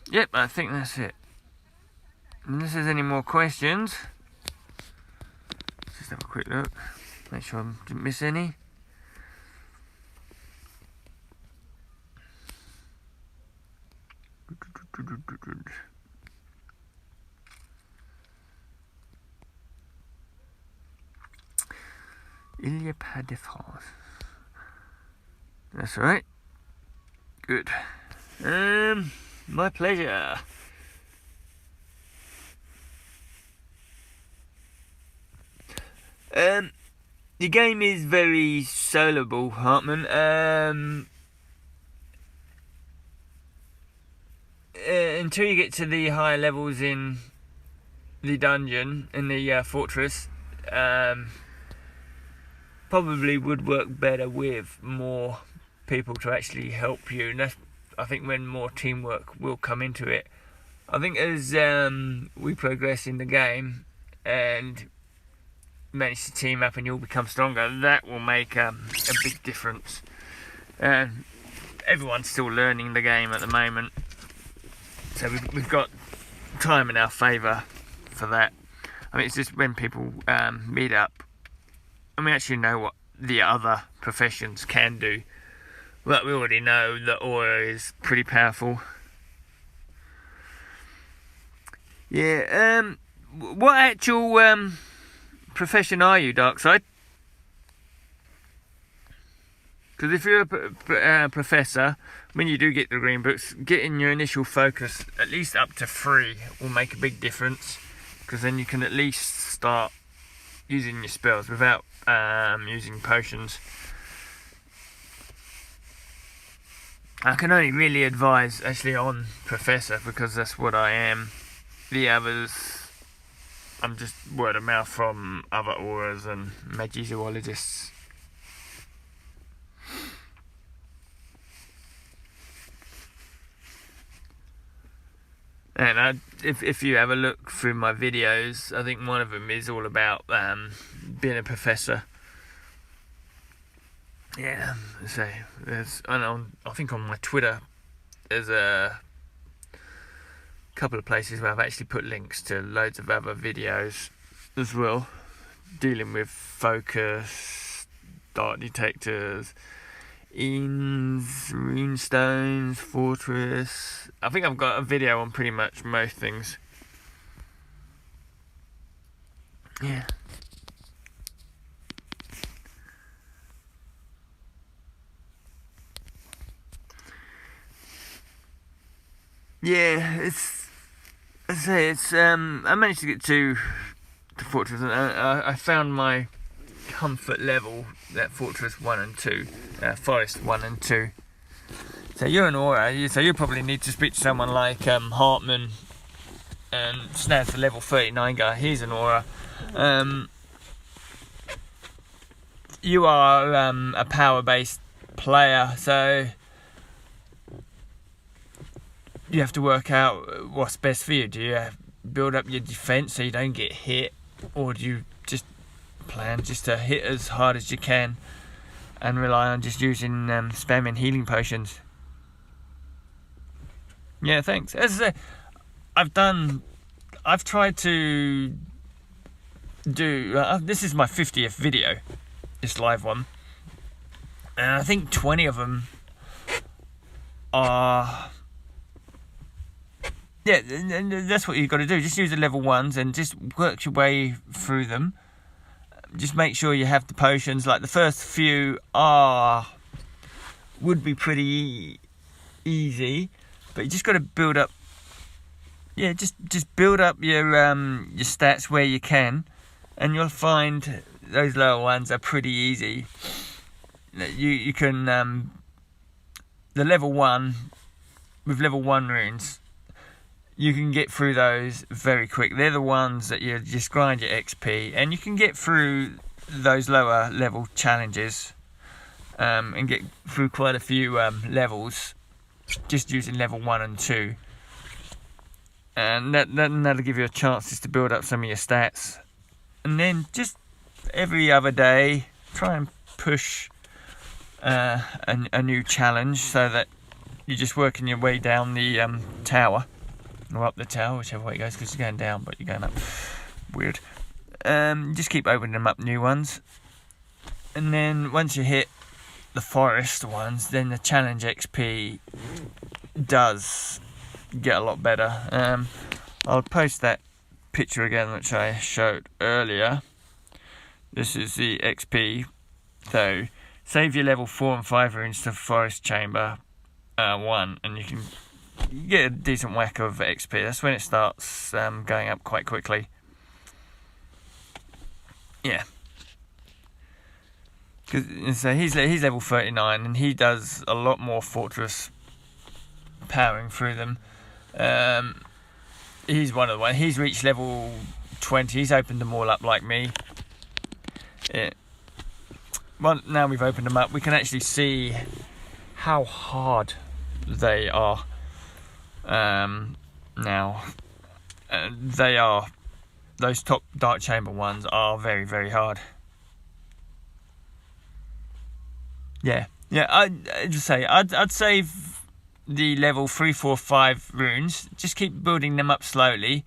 Yep, I think that's it. Unless there's any more questions, just have a quick look, make sure I didn't miss any. Il y a pas de France. That's right. Good. My pleasure. The game is very soloable, Hartman. Until you get to the higher levels in the dungeon, in the fortress, probably would work better with more people to actually help you. And that's, I think, when more teamwork will come into it. I think as we progress in the game and manage to team up and you'll become stronger, that will make a big difference. Everyone's still learning the game at the moment, so we've got time in our favour for that. I mean, it's just when people meet up and we actually know what the other professions can do. Well, we already know that aura is pretty powerful. Yeah, what actual profession are you, Darkside? Because if you're a professor, when you do get the green books, getting your initial focus at least up to 3 will make a big difference. Because then you can at least start using your spells without using potions. I can only really advise actually on Professor because that's what I am. The others, I'm just word of mouth from other auras and magizoologists. And if you have a look through my videos, I think one of them is all about being a professor. Yeah, so there's, I think on my Twitter there's a couple of places where I've actually put links to loads of other videos as well, dealing with focus, dark detectors, runestones, fortress. I think I've got a video on pretty much most things. Yeah. Yeah, I managed to get to the fortress and I found my comfort level, that fortress 1 and 2, forest 1 and 2. So you're an aura, so you probably need to speak to someone like Hartman and Snaz, the level 39 guy. He's an aura. You are a power-based player, so you have to work out what's best for you. Do you build up your defense so you don't get hit, or do you just plan just to hit as hard as you can and rely on just using spamming healing potions? Yeah, thanks. As I say, I've tried to do this is my 50th video, this live one, and I think 20 of them are, yeah, and that's what you've got to do. Just use the level 1s and just work your way through them. Just make sure you have the potions. Like the first few would be pretty easy, but you just got to build up. Yeah, just build up your stats where you can, and you'll find those lower ones are pretty easy. You can the level 1 with level 1 runes. You can get through those very quick. They're the ones that you just grind your XP, and you can get through those lower level challenges and get through quite a few levels just using level 1 and 2. And that'll give you a chance just to build up some of your stats. And then just every other day, try and push a new challenge so that you're just working your way down the tower. Or up the tower, whichever way it goes, because you're going down, but you're going up. Weird. Just keep opening them up, new ones. And then once you hit the forest ones, then the challenge XP does get a lot better. I'll post that picture again, which I showed earlier. This is the XP. So save your level 4 and 5 runes to Forest Chamber 1, and you get a decent whack of XP. That's when it starts going up quite quickly. Yeah. So he's level 39, and he does a lot more fortress powering through them. He's one of the ones. He's reached level 20. He's opened them all up like me. Well, now we've opened them up, we can actually see how hard they are. Now, those top Dark Chamber ones are very, very hard. Yeah. I'd save the level 3, 4, 5 runes. Just keep building them up slowly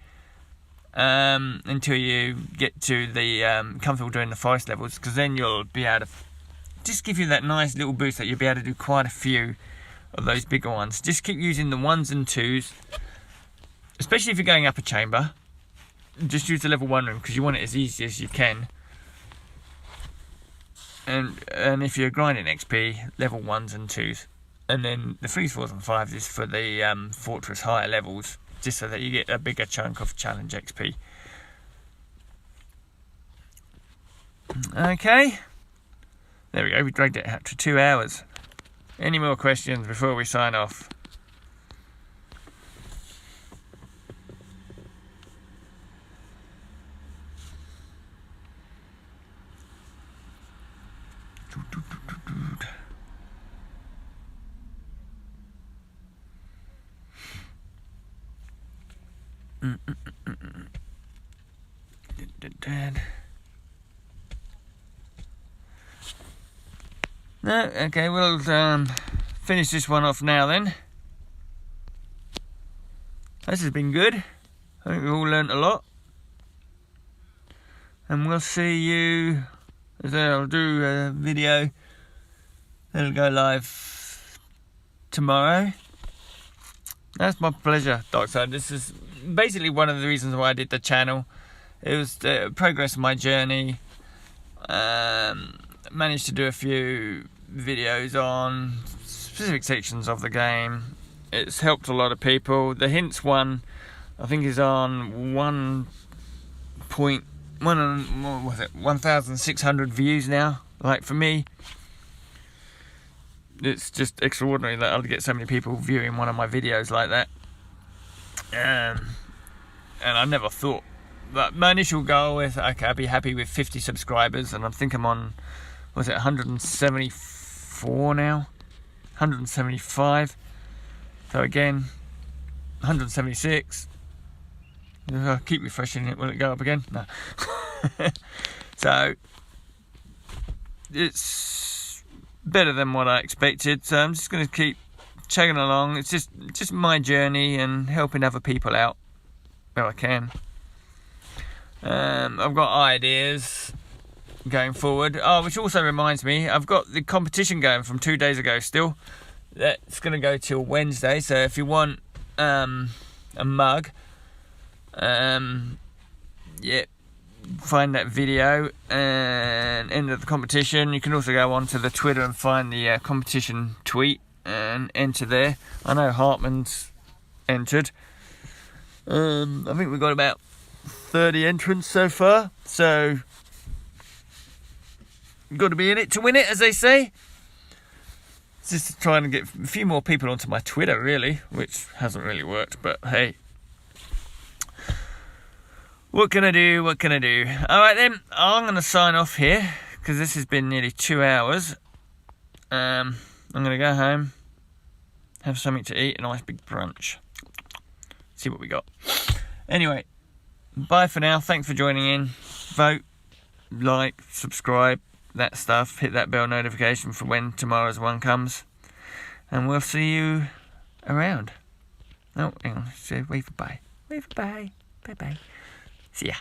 until you get to the comfortable doing the forest levels, because then you'll be able to just give you that nice little boost that you'll be able to do quite a few of those bigger ones. Just keep using the 1s and 2s, especially if you're going up a chamber. Just use the level 1 rune because you want it as easy as you can. And if you're grinding XP, level 1s and 2s. And then the 3s, 4s and 5s is for the fortress higher levels, just so that you get a bigger chunk of challenge XP. Okay. There we go, we dragged it out to 2 hours. Any more questions before we sign off? No, okay, we'll finish this one off now then. This has been good. I think we've all learnt a lot. And we'll see you, as I'll do a video that'll go live tomorrow. That's my pleasure, Darkside. This is basically one of the reasons why I did the channel. It was the progress of my journey. Managed to do a few videos on specific sections of the game. It's helped a lot of people. The hints one, I think, is on 1,600 views now. Like, for me, it's just extraordinary that I'll get so many people viewing one of my videos like that. And I never thought. But my initial goal was, okay, I'd be happy with 50 subscribers, and I think I'm on, 174 now? 175. So again, 176. I'll keep refreshing it. Will it go up again? No. So, it's better than what I expected. So I'm just going to keep chugging along. It's just my journey and helping other people out where I can. I've got ideas going forward. Oh, which also reminds me, I've got the competition going from 2 days ago still. That's going to go till Wednesday. So if you want a mug, yeah, find that video and enter the competition. You can also go onto the Twitter and find the competition tweet and enter there. I know Hartman's entered. I think we've got about 30 entrants so far, so got to be in it to win it, as they say. It's just trying to get a few more people onto my Twitter, really, which hasn't really worked, but hey, what can I do? Alright then, I'm going to sign off here because this has been nearly 2 hours. I'm going to go home, have something to eat, a nice big brunch, see what we got. Anyway, bye for now. Thanks for joining in. Vote, like, subscribe, that stuff. Hit that bell notification for when tomorrow's one comes. And we'll see you around. Oh, hang on. Say wave for bye. Wave for bye. Bye-bye. See ya.